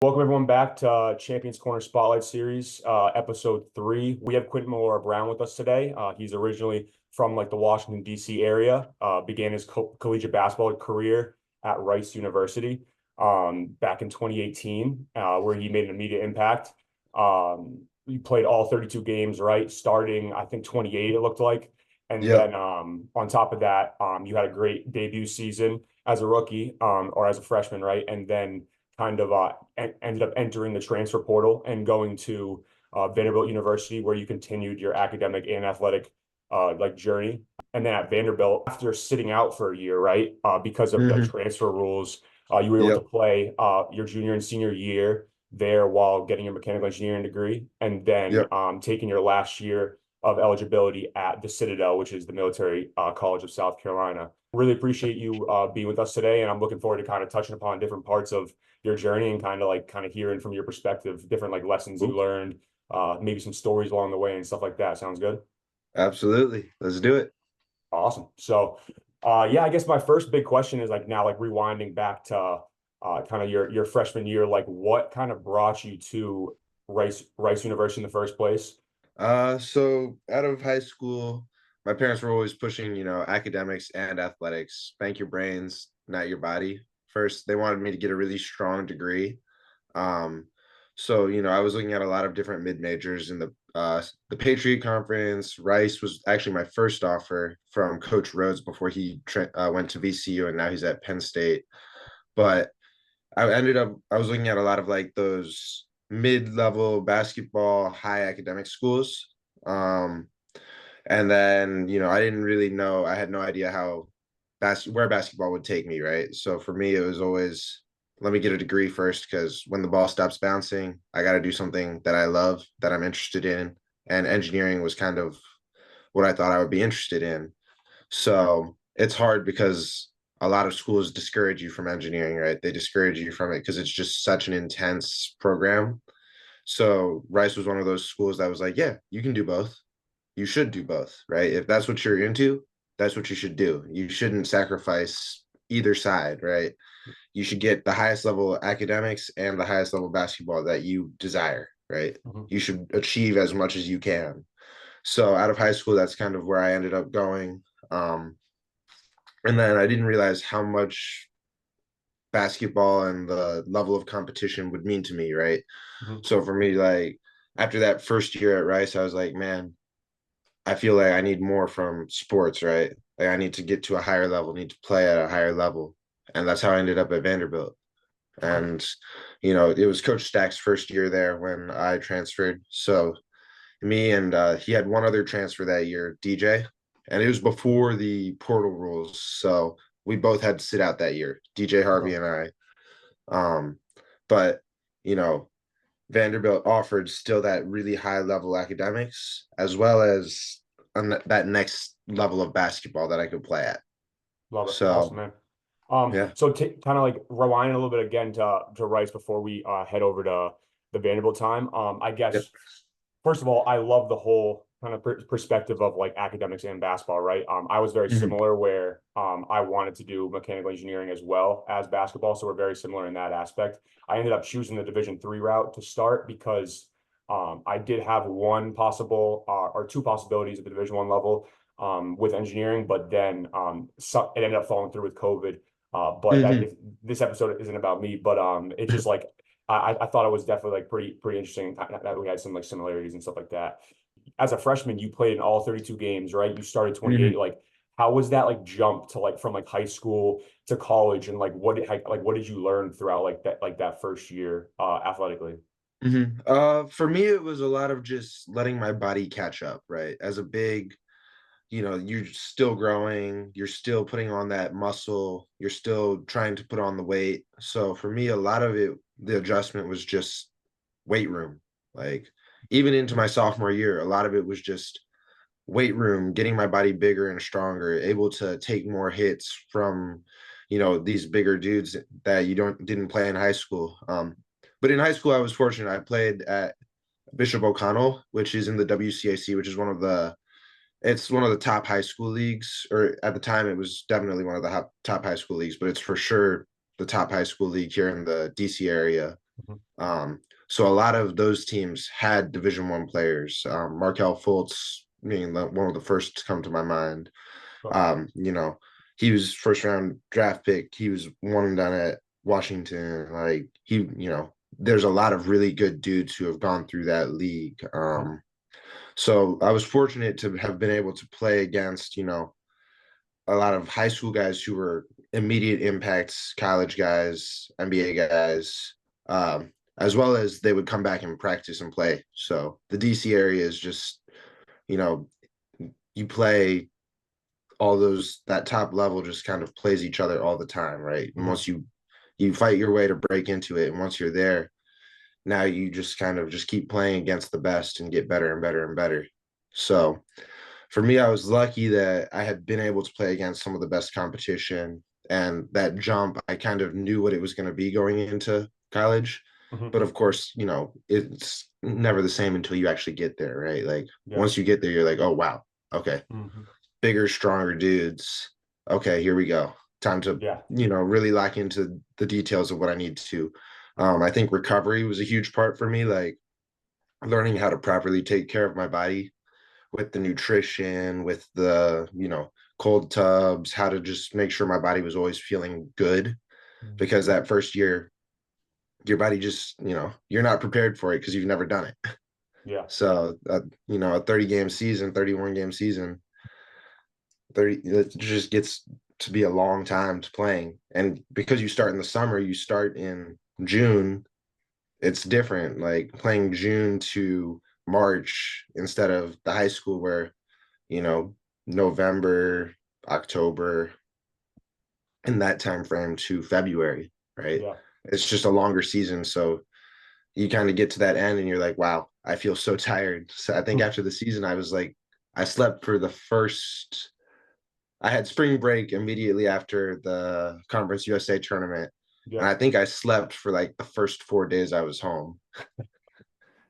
Welcome everyone back to Champions Corner Spotlight Series, episode 3. We have Quentin Millora-Brown with us today. He's originally from like the Washington, D.C. area, began his collegiate basketball career at Rice University back in 2018, where he made an immediate impact. He played all 32 games, right? Starting, I think, 28, it looked like. And Yep. then on top of that, you had a great debut season as a rookie or as a freshman, right? And then kind of ended up entering the transfer portal and going to Vanderbilt University, where you continued your academic and athletic like journey. And then at Vanderbilt, after sitting out for a year, right, because of the hmm transfer rules, you were able to Yep. play your junior and senior year there while getting your mechanical engineering degree, and then Yep. taking your last year of eligibility at the Citadel, which is the military college of South Carolina. Really appreciate you being with us today, and I'm looking forward to kind of touching upon different parts of your journey and kind of hearing from your perspective, different like lessons you Cool. learned, maybe some stories along the way and stuff like that. Sounds good. Absolutely. Let's do it. Awesome. So, yeah, I guess my first big question is like now like rewinding back to kind of your freshman year, like what kind of brought you to Rice University in the first place? So out of high school, my parents were always pushing, academics and athletics. Spank your brains, not your body. First, they wanted me to get a really strong degree. Um, so I was looking at a lot of different mid majors in the Patriot Conference. Rice was actually my first offer from Coach Rhodes before he went to VCU, and now he's at Penn State. But I was looking at a lot of like those mid-level basketball, high academic schools. Um, and then, I didn't really know, I had no idea where basketball would take me, right? So for me, it was always let me get a degree first, because when the ball stops bouncing, I got to do something that I love, that I'm interested in. And engineering was kind of what I thought I would be interested in. So it's hard because a lot of schools discourage you from engineering, right? They discourage you from it because it's just such an intense program. So Rice was one of those schools that was like, yeah, you can do both. You should do both, right? If that's what you're into, that's what you should do. You shouldn't sacrifice either side, right? You should get the highest level academics and the highest level basketball that you desire, right? Mhm. You should achieve as much as you can. So out of high school, that's kind of where I ended up going. Um, and then I didn't realize how much basketball and the level of competition would mean to me, right? Mhm. So for me, like after that first year at Rice, I was like, man, I feel like I need more from sports, right? Like I need to get to a higher level, need to play at a higher level. And that's how I ended up at Vanderbilt. Okay. And, it was Coach Stack's first year there when I transferred. So me and he had one other transfer that year, DJ, and it was before the portal rules. So we both had to sit out that year, DJ Harvey Okay. and I. Um, but you know, Vanderbilt offered still that really high level academics as well as that next level of basketball that I could play at. Love it. Awesome, So man. yeah, So kind of like rewinding a little bit again to Rice before we head over to the Vanderbilt time. I yep. guess first of all, I love the whole kind of perspective of like academics and basketball, right? I was very hmm similar where I wanted to do mechanical engineering as well as basketball, so we're very similar in that aspect. I ended up choosing the Division 3 route to start because I did have one possible or two possibilities at the Division 1 level with engineering, but then it ended up falling through with COVID. But that hmm if, this episode isn't about me, but it's just like I thought it was definitely like pretty interesting that we had some like similarities and stuff like that. As a freshman, you played in all 32 games, right? You started 28. hmm Like, how was that like jump to like from like high school to college, and like what did you learn throughout like that first year athletically? For me, it was a lot of just letting my body catch up, right? As a big, you're still growing, you're still putting on that muscle, you're still trying to put on the weight. So for me, a lot of it, the adjustment was just weight room. Like even into my sophomore year, a lot of it was just weight room, getting my body bigger and stronger, able to take more hits from, these bigger dudes that you didn't play in high school. But in high school, I was fortunate. I played at Bishop O'Connell, which is in the WCAC, which is one of the top high school leagues, or at the time it was definitely one of the top high school leagues, but it's for sure the top high school league here in the DC area. Mhm. So a lot of those teams had Division I players. Markel Fultz being one of the first to come to my mind. So, You know, he was first round draft pick. He was one and done at Washington. Like there's a lot of really good dudes who have gone through that league. mhm. So I was fortunate to have been able to play against, a lot of high school guys who were immediate impacts, college guys, NBA guys, as well as they would come back and practice and play. So the DC area is just, you know, you play all those, that top level just kind of plays each other all the time, right? And Mhm. once you fight your way to break into it, and once you're there, now you just kind of just keep playing against the best and get better and better and better. So for me, I was lucky that I had been able to play against some of the best competition, and that jump, I kind of knew what it was going to be going into college. Mhm. But of course, it's never the same until you actually get there, right? Like Yeah. once you get there, you're like, oh wow, okay, Mhm. bigger, stronger dudes. Okay, here we go. Time to, Yeah. really lock into the details of what I need to. I think recovery was a huge part for me, like learning how to properly take care of my body with the nutrition, with the, cold tubs, how to just make sure my body was always feeling good. Mhm. Because that first year, your body just, you're not prepared for it because you've never done it. Yeah. Yeah. So, a 30 game season, 31 game season, 30, it just gets to be a long time to playing. And because you start in the summer, you start in June, it's different. Like playing June to March instead of the high school where, you know, November, October, in that time frame to February, right? Yeah. It's just a longer season. So you kind of get to that end and you're like, wow, I feel so tired. So I think Mhm. after the season, I was like, I slept for the first, I had spring break immediately after the Conference USA tournament. Yeah. And I think I slept for like the first 4 days I was home.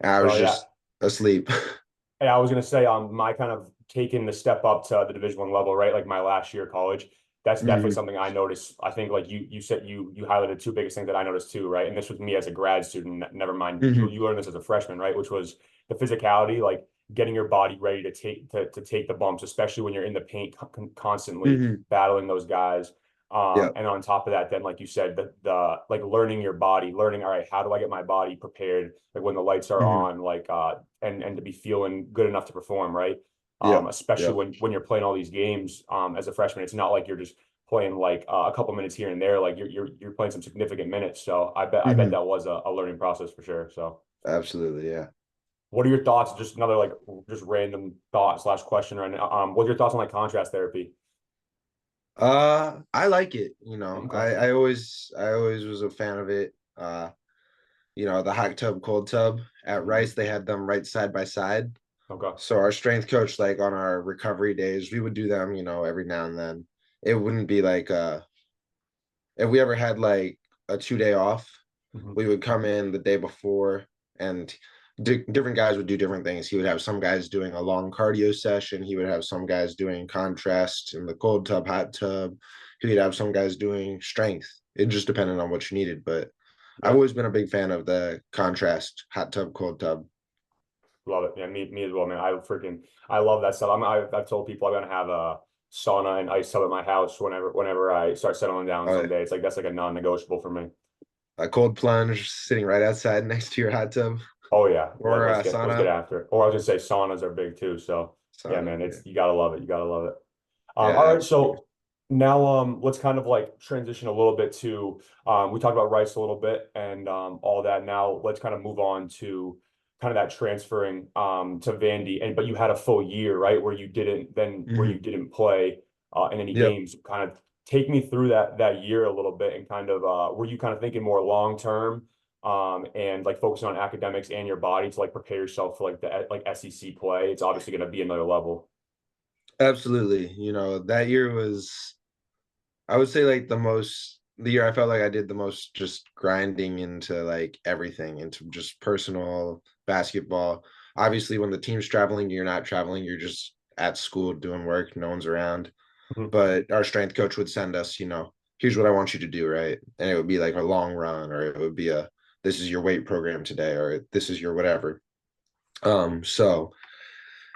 And I was Well, yeah. just asleep. And I was gonna say, my kind of taking the step up to the Division I level, right? Like my last year of college, that's definitely Mhm, something I noticed. I think like you said you highlighted two biggest things that I noticed too, right? And this was me as a grad student. Never mind, you mhm, you learned this as a freshman, right? Which was the physicality, like getting your body ready to take the bumps, especially when you're in the paint constantly mhm. battling those guys. Yeah. And on top of that, then like you said, the like learning your body, learning, all right, how do I get my body prepared, like when the lights are Mhm. on, like and to be feeling good enough to perform, right? Yep. Especially Yep. when you're playing all these games as a freshman, it's not like you're just playing like a couple minutes here and there, like you're playing some significant minutes. So I bet Mhm. that was a learning process for sure. So Absolutely. Yeah. what are your thoughts? Just another like just random thought slash question right now. What are your thoughts on like contrast therapy? I like it. Okay. I always was a fan of it. The hot tub, cold tub at Mhm. Rice, they had them right side by side. Okay. So our strength coach, like on our recovery days, we would do them, every now and then. It wouldn't be like if we ever had like a 2 day off, Mhm. we would come in the day before and different guys would do different things. He would have some guys doing a long cardio session. He would have some guys doing contrast in the cold tub, hot tub. He would have some guys doing strength. It just depended on what you needed. But I've Yeah. always been a big fan of the contrast, hot tub, cold tub. Love it. Yeah, me as well, man. I love that stuff. I've told people I'm gonna have a sauna and ice tub at my house whenever I start settling down Uh, someday. It's like that's like a non-negotiable for me. a cold plunge sitting right outside next to your hot tub Oh yeah, or a let's get sauna. after it. Or I was gonna say saunas are big too. So yeah, Sauna, man, yeah. it's you gotta love it. You gotta love it. All Yeah, right, absolutely. so now let's kind of like transition a little bit to we talked about Rice a little bit and all that. Now let's kind of move on to kind of that transferring to Vandy, and but you had a full year, right, where you Mhm. didn't play in any Yep. games. Kind of take me through that year a little bit and kind of were you kind of thinking more long term and like focusing on academics and your body to like prepare yourself for like the like SEC play? It's obviously going to be another level. Absolutely. That year was, I would say, like the year I felt like I did the most just grinding into like everything, into just personal basketball. Obviously, when the team's traveling, you're not traveling, you're just at school doing work, no one's around. Mhm. But our strength coach would send us, here's what I want you to do, right? And it would be like a long run or it would be a this is your weight program today, or this is your whatever. So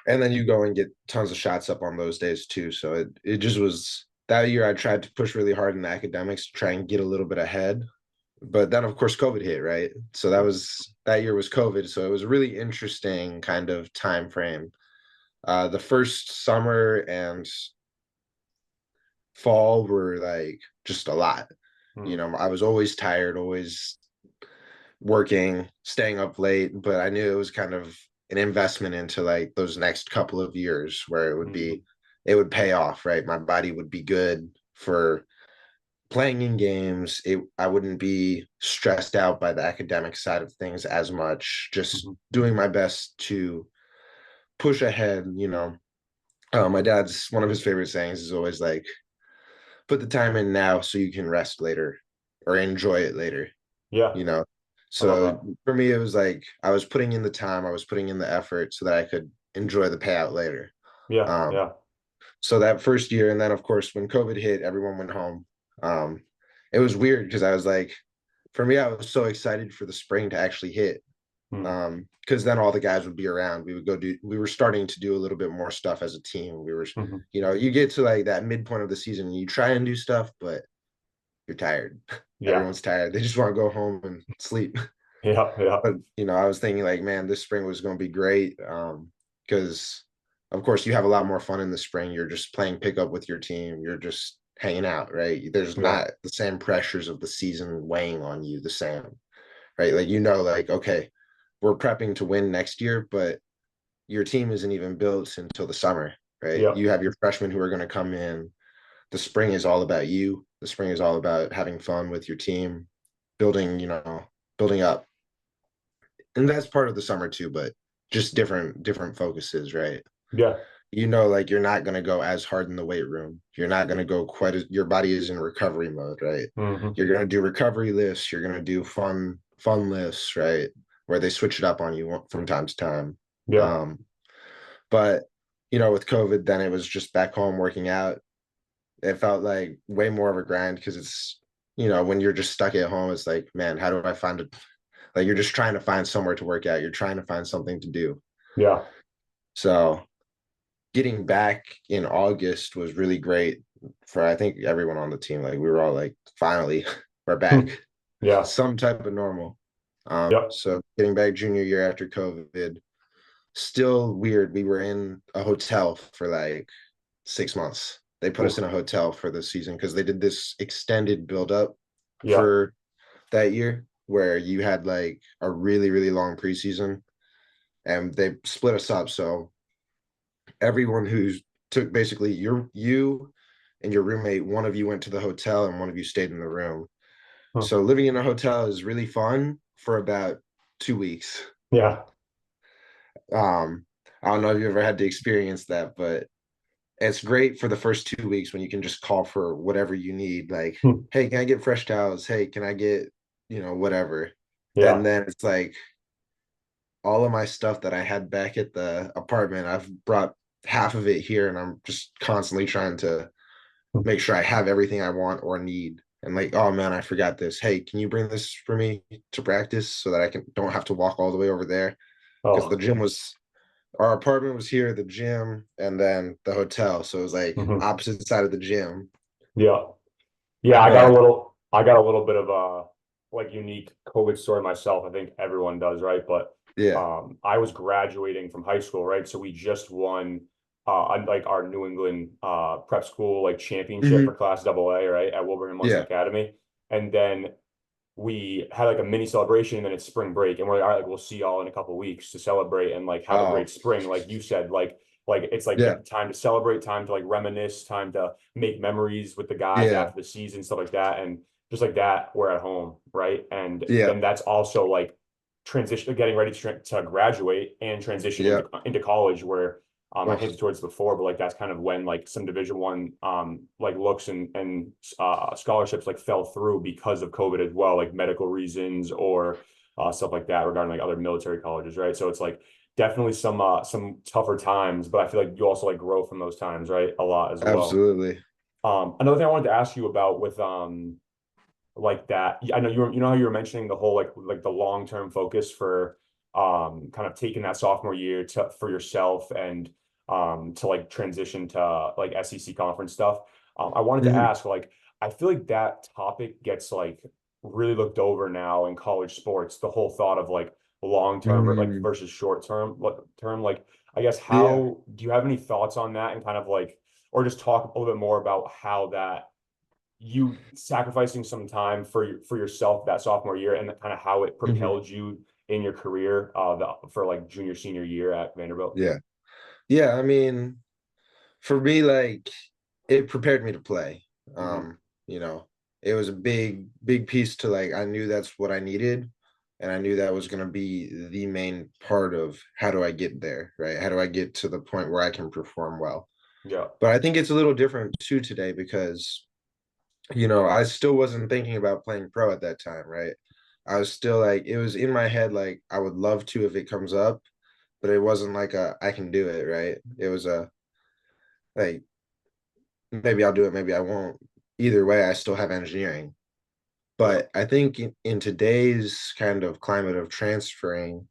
and then you go and get tons of shots up on those days too. So it just was that year I tried to push really hard in the academics to try and get a little bit ahead. But then of course COVID hit, right? So that year was COVID. So it was a really interesting kind of time frame. The first summer and fall were like just a lot. You Mm, know, I was always tired, always working, staying up late, but I knew it was kind of an investment into like those next couple of years where mm, it would pay off, right? My body would be good for playing in games. I wouldn't be stressed out by the academic side of things as much, just mhm. doing my best to push ahead, you know. My dad's one of his favorite sayings is always like, put the time in now so you can rest later or enjoy it later, Yeah, you know. I love So that. for me, it was like I was putting in the time, I was putting in the effort so that I could enjoy the payout later. Yeah, Um, yeah, so that first year, and then of course when COVID hit, everyone went home. Um, it was weird because I was like, for me, I was so excited for the spring to actually hit. mm, Because then all the guys would be around. We were starting to do a little bit more stuff as a team. mhm. You know, you get to like that midpoint of the season and you try and do stuff, but you're tired. Yeah, Everyone's tired. They just want to go home and sleep. yeah, yeah, But you know, I was thinking like, man, this spring was going to be great. Because of course you have a lot more fun in the spring. You're just playing pickup with your team. You're just hanging out, right? There's yeah, not the same pressures of the season weighing on you the same, right? Like, you know, like, okay, we're prepping to win next year, but your team isn't even built until the summer, right? yeah, You have your freshmen who are going to come in. The spring is all about you. The spring is all about having fun with your team, building, you know, building up. And that's part of the summer too, but just different focuses, right? yeah, You know, like you're not going to go as hard in the weight room. You're not going to go quite as your body is in recovery mode, right? hmm, You're going to do recovery lifts. You're going to do fun lifts, right? Where they switch it up on you from time to time. yeah, Um, but you know, with COVID, then it was just back home working out. It felt like way more of a grind because it's, you know, when you're just stuck at home, it's like, man, how do I find it? Like you're just trying to find somewhere to work out. You're trying to find something to do. yeah, So getting back in August was really great for I think everyone on the team. Like we were all like, finally, we're hmm, back. yeah, Some type of normal. yep, So getting back junior year after COVID, still weird. We were in a hotel for like 6 months. They put us oof, in a hotel for the season because they did this extended build up yeah, for that year where you had like a really, really long preseason and they split us up. So everyone who's took basically you and your roommate, one of you went to the hotel and one of you stayed in the room. huh, So living in a hotel is really fun for about 2 weeks. yeah, Um, I don't know if you ever had to experience that, but it's great for the first 2 weeks when you can just call for whatever you need. Like, hmm, hey, can I get fresh towels? Hey, can I get, you know, whatever? yeah, And then it's like all of my stuff that I had back at the apartment, I've brought half of it here and I'm just constantly trying to hmm, make sure I have everything I want or need. And like, oh man, I forgot this. Hey, can you bring this for me to practice so that I can don't have to walk all the way over there? Because the oh, gym was our apartment was here, the gym, and then the hotel. So it was like hmm, opposite side of the gym. yeah, yeah. But I got a little bit of a like unique COVID story myself. I think everyone does, right? But yeah. I was graduating from high school, right? So we just won like our New England prep school like championship for Hmm. class AA, right? At Wilbraham Munson Yeah. Academy. And then we had like a mini celebration and then it's spring break and we're like, all right, like we'll see y'all in a couple of weeks to celebrate and like have a great Oh, spring. Like you said, like it's like yeah. time to celebrate, time to like reminisce, time to make memories with the guys Yeah. after the season, stuff like that. And just like that, we're at home, right? And Yeah. then that's also like transition, getting ready to graduate and transition Yeah. into college where I Oh, hinted towards before, but like that's kind of when like some Division 1 like looks and scholarships like fell through because of COVID as well, like medical reasons or stuff like that regarding like other military colleges, right? So it's like definitely some tougher times, but I feel like you also like grow from those times, right? A lot as well. absolutely. Another thing I wanted to ask you about with like that. I know you know how you were mentioning the whole like the long-term focus for kind of taking that sophomore year to for yourself and to like transition to like SEC conference stuff. I wanted to Hmm. ask, like, I feel like that topic gets like really looked over now in college sports, the whole thought of like long term like Hmm. versus short term. Like, I guess, Yeah. how do you have any thoughts on that, and kind of like, or just talk a little bit more about how that you sacrificing some time for for yourself that sophomore year, and kind of how it Hmm. propelled you in your career for like junior senior year at Vanderbilt. Yeah. Yeah. I mean, for me, like it prepared me to play. Hmm. You know, it was a big piece to like I knew that's what I needed, and I knew that was gonna be the main part of how do I get there, right? How do I get to the point where I can perform well? Yeah. But I think it's a little different too today because I still wasn't thinking about playing pro at that time, right? I was still like it was in my head like I would love to if it comes up, but it wasn't like a I can do it, right? It was a like maybe I'll do it, maybe I won't. Either way, I still have engineering. Yeah. But I think in today's kind of climate of transferring,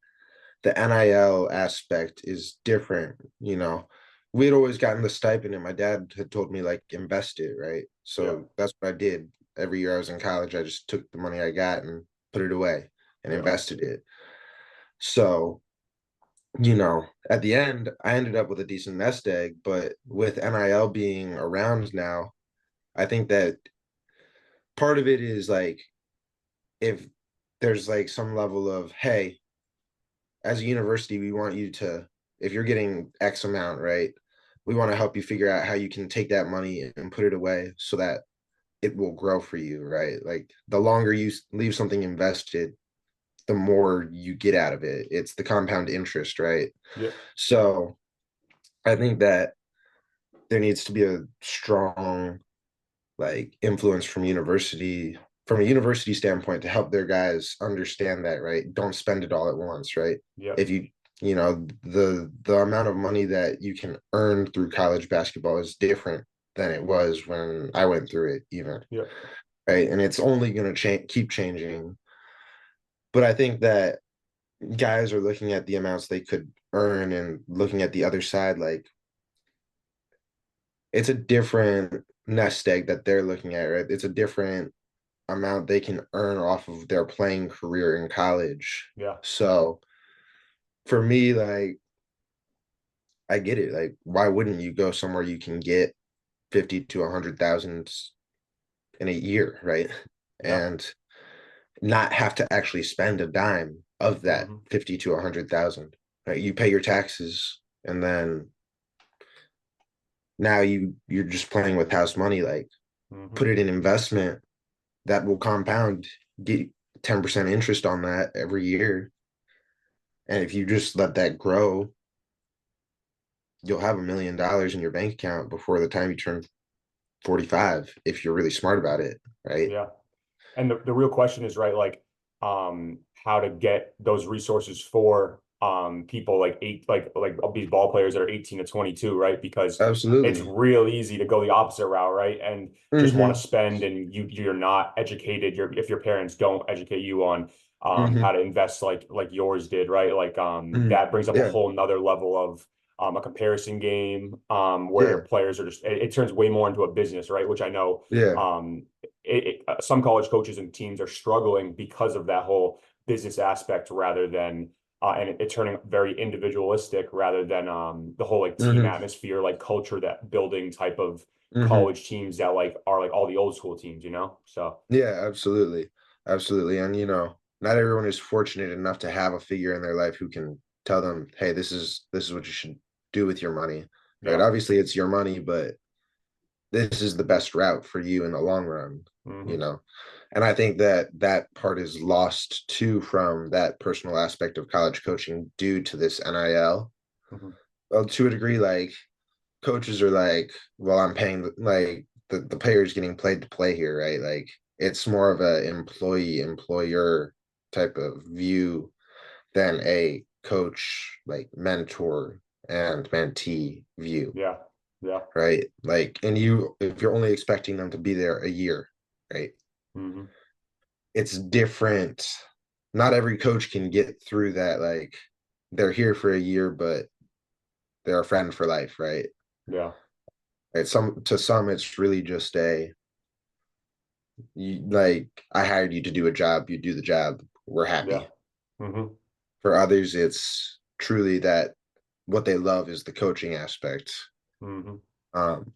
the NIL aspect is different. We had always gotten the stipend, and my dad had told me like invest it, right? Yeah. So that's what I did. Every year I was in college, I just took the money I got and put it away and Yeah. invested it. So, at the end, I ended up with a decent nest egg, but with NIL being around now, I think that part of it is like if there's like some level of, hey, as a university, we want you to, if you're getting X amount, right? We want to help you figure out how you can take that money and put it away so that it will grow for you, right? Like the longer you leave something invested, the more you get out of it. It's the compound interest, right? Yeah. So I think that there needs to be a strong like influence from a university standpoint to help their guys understand that, right? Don't spend it all at once, right? Yeah. If the amount of money that you can earn through college basketball is different than it was when I went through it, even, Yeah. right? And it's only going to keep changing. But I think that guys are looking at the amounts they could earn and looking at the other side like it's a different nest egg that they're looking at, right? It's a different amount they can earn off of their playing career in college. Yeah. So for me, like I get it. Like, why wouldn't you go somewhere you can get 50 to 100,000 in a year, right? Yeah. And not have to actually spend a dime of that Hmm. 50 to 100,000. Right? You pay your taxes and then now you're just playing with house money. Like Hmm. put it in investment that will compound, get 10% interest on that every year. And if you just let that grow, you'll have $1 million in your bank account before the time you turn 45 if you're really smart about it, right? Yeah. And the real question is, right, like, how to get those resources for people like these ball players that are 18 to 22, right? Because it's Absolutely. real easy to go the opposite route, right? And just want to Hmm. spend, and you're not educated. If your parents don't educate you on how Hmm. to invest like yours did, right? Like Hmm. that brings up a Yeah. whole nother level of a comparison game where Yeah. players are just it turns way more into a business, right? Which I know Yeah. some college coaches and teams are struggling because of that whole business aspect, rather than and it turning very individualistic, rather than the whole like team Hmm. atmosphere, like culture, that building type of Hmm. college teams that like are like all the old school teams, so Yeah, absolutely. Absolutely. And not everyone is fortunate enough to have a figure in their life who can tell them, hey, this is what you should do with your money. Right. yeah. Obviously it's your money, but this is the best route for you in the long run, you Hmm. know. And I think that that part is lost too from that personal aspect of college coaching due to this NIL. Hmm. Well, to a degree, like coaches are like, well, I'm paying like the players getting paid to play here, right? Like it's more of a employee employer type of view than a coach like mentor and mentee view, Yeah. Yeah. right? Like, and you if you're only expecting them to be there a year, right? Hmm. it's different. Not every coach can get through that. Like they're here for a year, but they're a friend for life, right? Yeah. Right. Some it's really just like I hired you to do a job, you do the job, we're Yeah. happy. Hmm. For others, it's truly that what they love is the coaching aspect. Hmm. Um,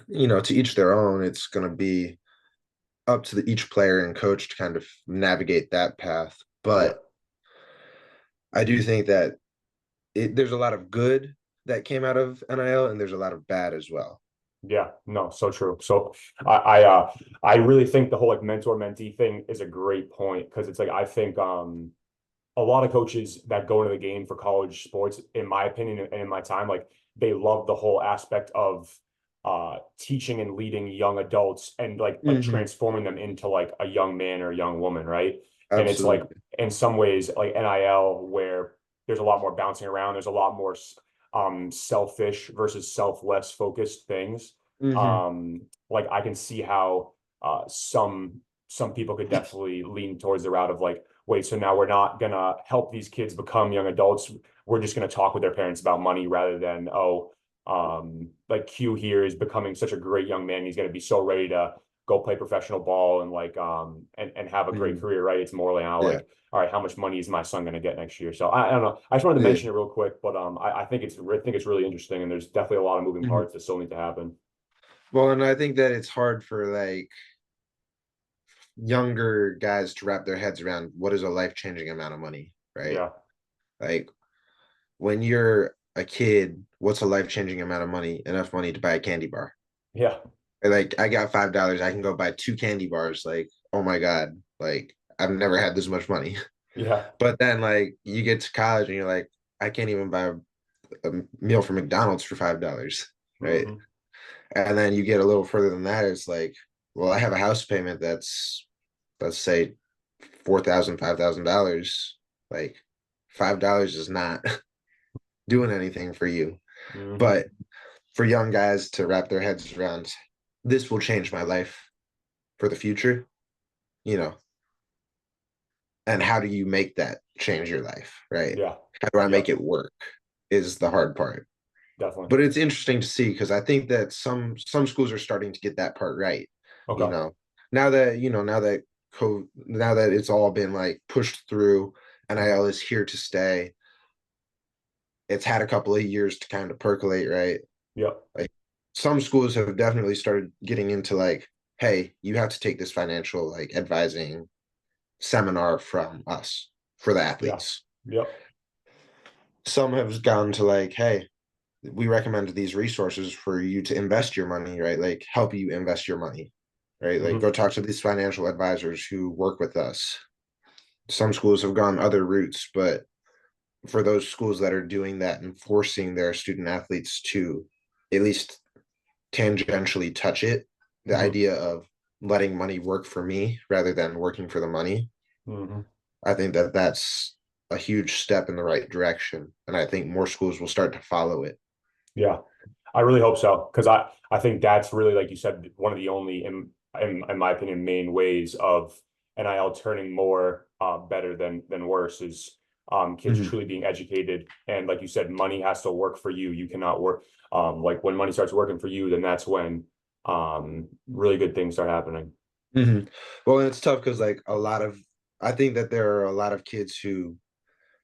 to each their own. It's going to be up to each player and coach to kind of navigate that path. Yeah. But I do think that there's a lot of good that came out of NIL, and there's a lot of bad as well. Yeah, no, so true. So I really think the whole like mentor mentee thing is a great point because it's like I think a lot of coaches that go into the game for college sports, in my opinion and in my time, like they love the whole aspect of teaching and leading young adults and like Mm-hmm. transforming them into like a young man or a young woman, right? And it's like Absolutely. in some ways like NIL where there's a lot more bouncing around, there's a lot more selfish versus selfless focused things. Mm-hmm. Like I can see how some people could definitely lean towards the route of like, wait, so now we're not gonna help these kids become young adults. We're just gonna talk with their parents about money rather than, oh, like Q here is becoming such a great young man. He's gonna be so ready to go play professional ball and like and have a great Mm-hmm. career, right? It's more like now Yeah. like, all right, how much money is my son gonna get next year? So I don't know. I just wanted to Yeah. mention it real quick, but I think it's really interesting and there's definitely a lot of moving Mm-hmm. parts that still need to happen. Well, and I think that it's hard for like younger guys to wrap their heads around what is a life-changing amount of money, right? Yeah. Like when you're a kid, what's a life-changing amount of money? Enough money to buy a candy bar. Yeah. Like I got $5, I can go buy two candy bars. Like, oh my God, like I've never had this much money. Yeah. But then like you get to college and you're like, I can't even buy a meal from McDonald's for $5, right? Hmm. And then you get a little further than that, it's like, well, I have a house payment that's let's say 4,000, $5,000. Like $5 is not doing anything for you. Hmm. But for young guys to wrap their heads around, this will change my life for the future, you know, and how do you make that change your life, right? Yeah. How do I make Yep. it work is the hard part. Definitely. But it's interesting to see because I think that some schools are starting to get that part right. You Okay. know, now that it's all been like pushed through, NIL is here to stay. It's had a couple of years to kind of percolate, right? Yep. Like some schools have definitely started getting into like, hey, you have to take this financial like advising seminar from us for the Yeah. athletes. Yep. Some have gone to like, hey, we recommend these resources for you to invest your money, right? Like help you invest your money, right? Like Hmm. go talk to these financial advisors who work with us. Some schools have gone other routes, but for those schools that are doing that and forcing their student athletes to at least tangentially touch it, the Hmm. idea of letting money work for me rather than working for the money, Hmm. I think that that's a huge step in the right direction. And I think more schools will start to follow it. Yeah. I really hope so because I think that's really like you said one of the only in my opinion main ways of NIL turning more better than worse is kids Mm-hmm. truly being educated and like you said money has to work for you. You cannot work like when money starts working for you, then that's when really good things start happening. Mm-hmm. Well, and it's tough because like I think that there are a lot of kids who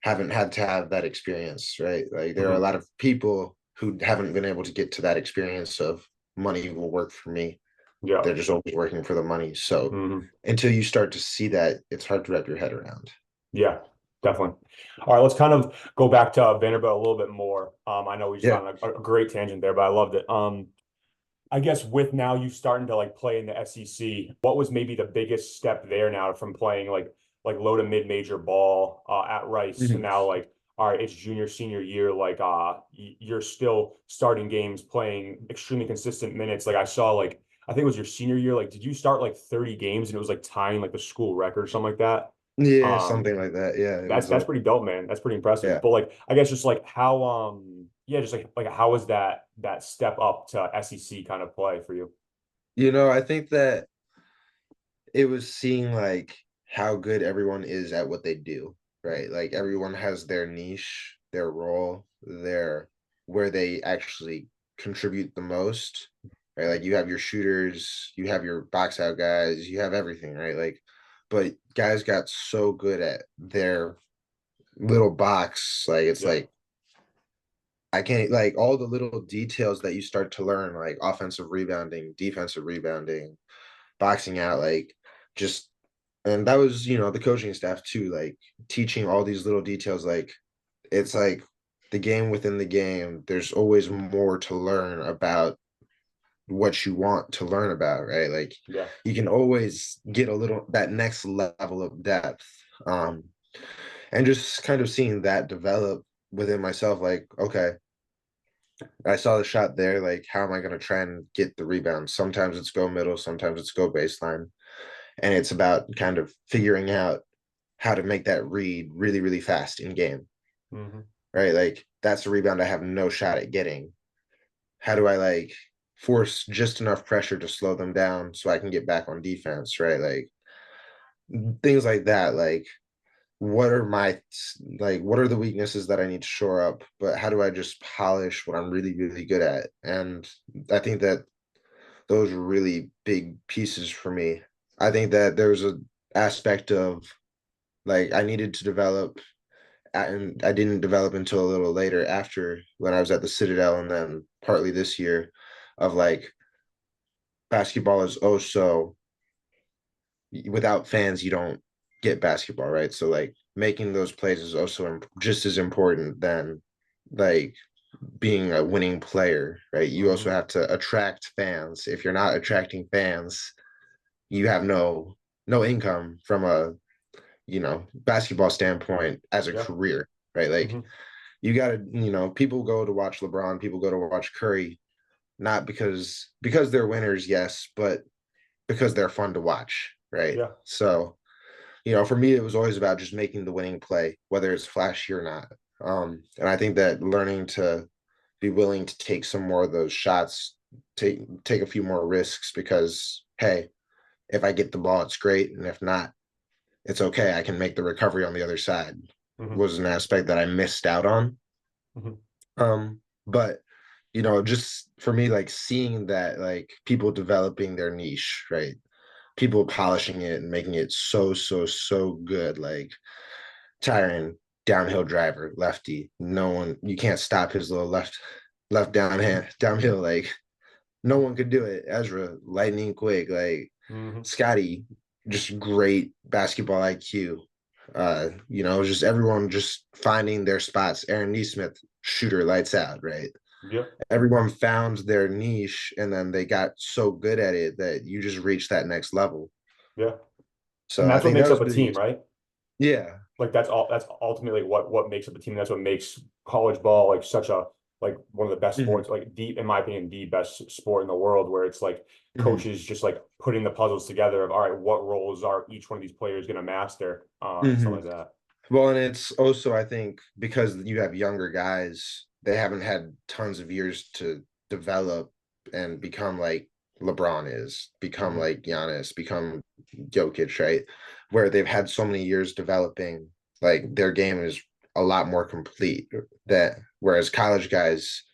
haven't had to have that experience, right? Like there are a Hmm. lot of people who haven't been able to get to that experience of money will work for me. Yeah. They're just always working for the money. So Hmm. until you start to see that, it's hard to wrap your head around. Yeah, definitely. All right, let's kind of go back to Vanderbilt a little bit more. I know we just Yeah. got on a great tangent there, but I loved it. I guess with now you starting to like play in the SEC, what was maybe the biggest step there now from playing like low to mid major ball at Rice to Mhm. now like all right, it's junior senior year like you're still starting games playing extremely consistent minutes. Like I saw like I think it was your senior year like did you start like 30 games and it was like tying like the school record or something like that? Yeah, Um something like that. Yeah, it that's was that's a pretty dope, man. That's pretty impressive. yeah. But like I guess just like how yeah, just like how was that step up to SEC kind of play for you? I think that it was seeing like how good everyone is at what they do, right? Like everyone has their niche, their role, their where they actually contribute the most, right? Like you have your shooters, you have your box out guys, you have everything, right? Like, but guys got so good at their little box, like it's Yeah. like I can't like all the little details that you start to learn, like offensive rebounding, defensive rebounding, boxing out, like just and that was, the coaching staff too, like teaching all these little details, like it's like the game within the game, there's always more to learn about what you want to learn about, right? Like Yeah. you can always get a little that next level of depth. Um and just kind of seeing that develop within myself, like, okay, I saw the shot there, like how am I going to try and get the rebound? Sometimes it's go middle, sometimes it's go baseline, and it's about kind of figuring out how to make that read really, really fast in game, Hmm. right? Like that's a rebound I have no shot at getting. How do I like force just enough pressure to slow them down so I can get back on defense, right? Like things like that. Like what are my what are the weaknesses that I need to shore up? But how do I just polish what I'm really, really good at? And I think that those are really big pieces for me. I think that there's a aspect of like I needed to develop, and I didn't develop until a little later after when I was at the Citadel and then partly this year of like basketball is oh so without fans you don't get basketball, right? So like making those plays is also just as important than like being a winning player, right? You also Hmm. have to attract fans. If you're not attracting fans, you have no income from a basketball standpoint as a Yeah. career, right? Like Hmm. you got to, people go to watch LeBron, people go to watch Curry, not because they're winners, yes, but because they're fun to watch, right? Yeah. So, for me, it was always about just making the winning play, whether it's flashy or not. And I think that learning to be willing to take some more of those shots, take a few more risks, because hey, if I get the ball, it's great, and if not, it's okay. I can make the recovery on the other side. Hmm. Was an aspect that I missed out on. Hmm. But just for me, like seeing that, like people developing their niche, right? People polishing it and making it so, so, so good. Like Tyron, downhill driver, lefty. No one, you can't stop his little left downhill. Like no one could do it. Ezra, lightning quick. Like Hmm. Scotty, just great basketball IQ. Just everyone just finding their spots. Aaron Neesmith, shooter, lights out, right? Yeah. Everyone found their niche and then they got so good at it that you just reach that next level. Yeah. And So I that's what think that makes was up a really, team, right? yeah. Like that's ultimately what makes up a team. That's what makes college ball like such a like one of the best Hmm. sports, like the in my opinion, the best sport in the world, where it's like Hmm. coaches just like putting the puzzles together of all right, what roles are each one of these players gonna master, and stuff Hmm. like that. Well, and it's also, I think, because you have younger guys, they haven't had tons of years to develop and become like LeBron is, become Hmm. like Giannis, become Jokic, right? Where they've had so many years developing, like their game is a lot more complete. That whereas college guys,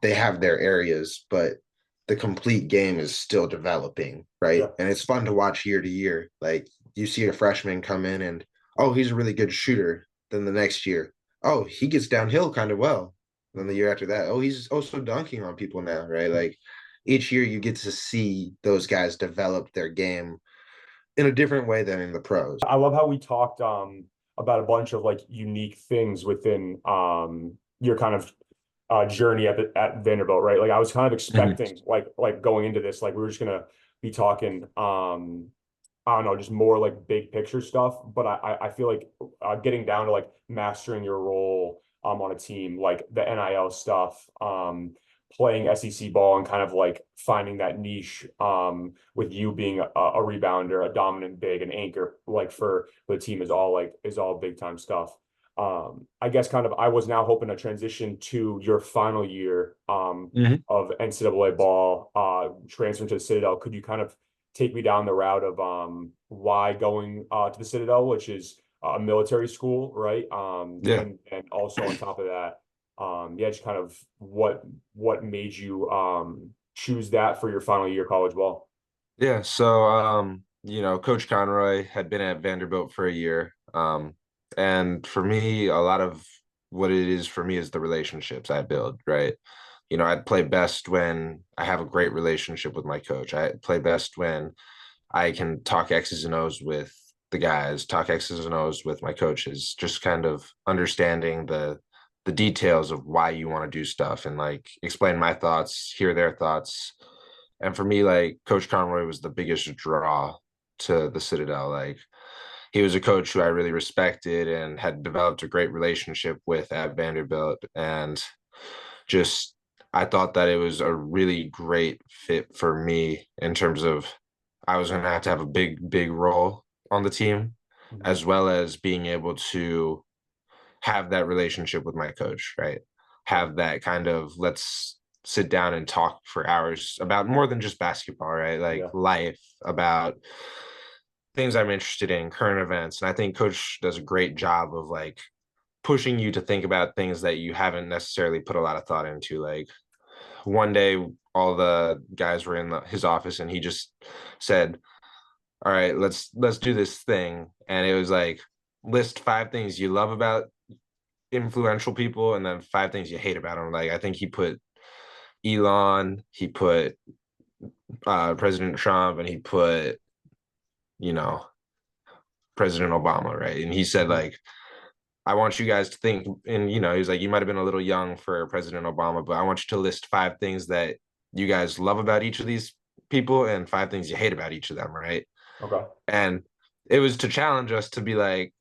they have their areas, but the complete game is still developing, right? Yeah. And it's fun to watch year to year. Like you see a freshman come in and oh, he's a really good shooter. Then the next year, oh, he gets downhill kind of well. Then the Hmm. year after that, oh, he's also dunking on people now, right? Like each year you get to see those guys develop their game in a different way than in the pros. I love how we talked about a bunch of like unique things within your kind of journey at Vanderbilt, right? Like I was kind of Mhm. expecting like going into this, like we were just gonna be talking I don't know, just more like big picture stuff. But I feel like getting down to like mastering your role on a team, like the NIL stuff, playing SEC ball and kind of like finding that niche with you being a rebounder, a dominant big, an anchor like for the team is all big time stuff. I guess kind of I was now hoping to transition to your final year Mhm. of NCAA ball, transferring to the Citadel. Could you kind of take me down the route of why going to the Citadel, which is a military school, right? Yeah. And also on top of that, yeah, just kind of what made you choose that for your final year college ball. Yeah. So, Coach Conroy had been at Vanderbilt for a year. And for me, a lot of what it is for me is the relationships I build, right? I play best when I have a great relationship with my coach. I play best when I can talk X's and O's with the guys, talk X's and O's with my coaches, just kind of understanding the details of why you want to do stuff and like explain my thoughts, hear their thoughts. And for me, like Coach Conroy was the biggest draw to the Citadel. Like he was a coach who I really respected and had developed a great relationship with at Vanderbilt. And just I thought that it was a really great fit for me in terms of I was going to have a big role on the team, Mhm. as well as being able to have that relationship with my coach, right? Yeah. Have that kind of let's sit down and talk for hours about more than just basketball, right? Like Yeah. life, about things I'm interested in, current events. And I think coach does a great job of like pushing you to think about things that you haven't necessarily put a lot of thought into. Like one day, all the guys were in his office and he just said, all right, let's do this thing. And it was like list 5 things you love about influential people and then 5 things you hate about them. Like I think he put Elon, he put President Trump, and he put, you know, President Obama, right? And he said Mhm. like, I want you guys to think, and he was like, you might have been a little young for President Obama, but I want you to list 5 things that you guys love about each of these people and 5 things you hate about each of them, right? Okay. And it was to challenge us to be like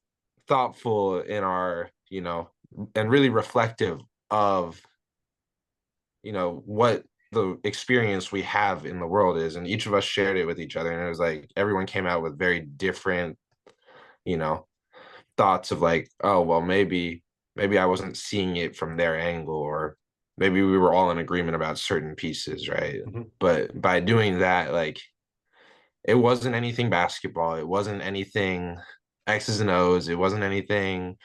thoughtful in our, and really reflective of, what the experience we have in the world is. And each of us shared it with each other. And it was like everyone came out with very different, you know, thoughts of like, oh, well, maybe I wasn't seeing it from their angle, or maybe we were all in agreement about certain pieces, right? Mhm. But by doing that, like it wasn't anything basketball, it wasn't anything X's and O's, it wasn't anything,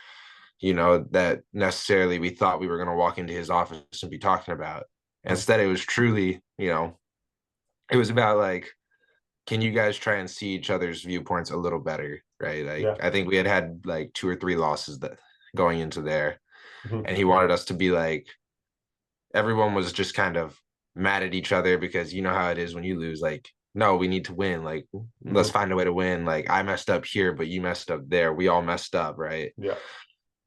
that necessarily we thought we were going to walk into his office and be talking about. Mhm. Instead, it was truly, it was about like, can you guys try and see each other's viewpoints a little better, right? Like Yeah. I think we had like 2 or 3 losses that going into there, Mhm. and he wanted us to be like everyone was just kind of mad at each other because you know how it is when you lose. Like, no, we need to win. Like, let's Mhm. find a way to win. Like, I messed up here, but you messed up there. We all messed up, right? Yeah.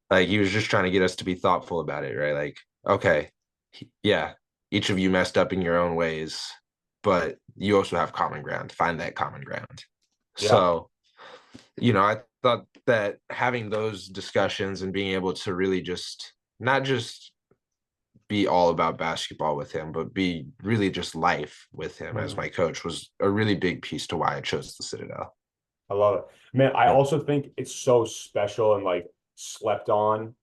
Like he was just trying to get us to be thoughtful about it, right? Like, okay, yeah, each of you messed up in your own ways, but you also have common ground. Find that common ground. Yeah. So, I thought that having those discussions and being able to really just not just be all about basketball with him, but be really just life with him as Mhm. my coach was a really big piece to why I chose the Citadel. I love it. Man, I Yeah. also think it's so special and like slept on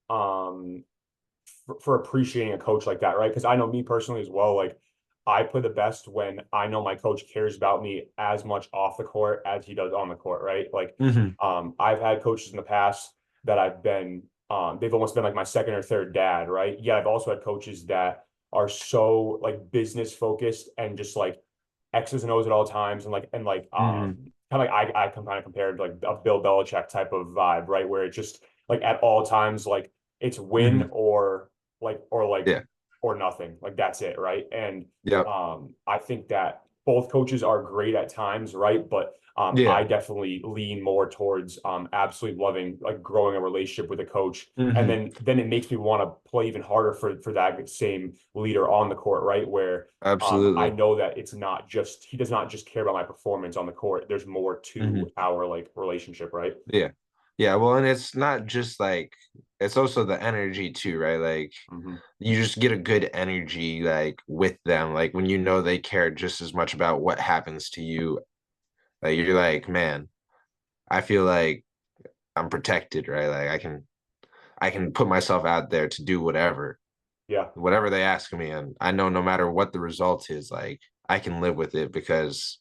for appreciating a coach like that, right? Because I know me personally as well, like I play the best when I know my coach cares about me as much off the court as he does on the court, right? Like Mm-hmm. I've had coaches in the past that they've almost been like my second or third dad, right? Yeah, I've also had coaches that are so like business focused and just like X's and O's at all times and Mm-hmm. kind of like I can kind of compare it to like a Bill Belichick type of vibe, right? Where it just like at all times like it's win Mm-hmm. or Yeah. or nothing. Like that's it, right? And Yep. I think that both coaches are great at times, right? But I Yeah. definitely lean more towards absolutely loving like growing a relationship with a coach. And Mm-hmm. then it makes me want to play even harder for that same leader on the court, right? Where I Absolutely. know that it's not just he does not just care about my performance on the court. There's more Mm-hmm. to our like relationship, right? Yeah. Yeah. Well, and it's not just like it's also the energy too, right? Like Hmm. you just get a good energy like with them. Like when you know they care just as much about what happens to you. Like you're like, man, I feel like I'm protected, right? Like I can put myself out there to do Yeah. whatever they ask me, and I know no matter what the result is, like I can live with it because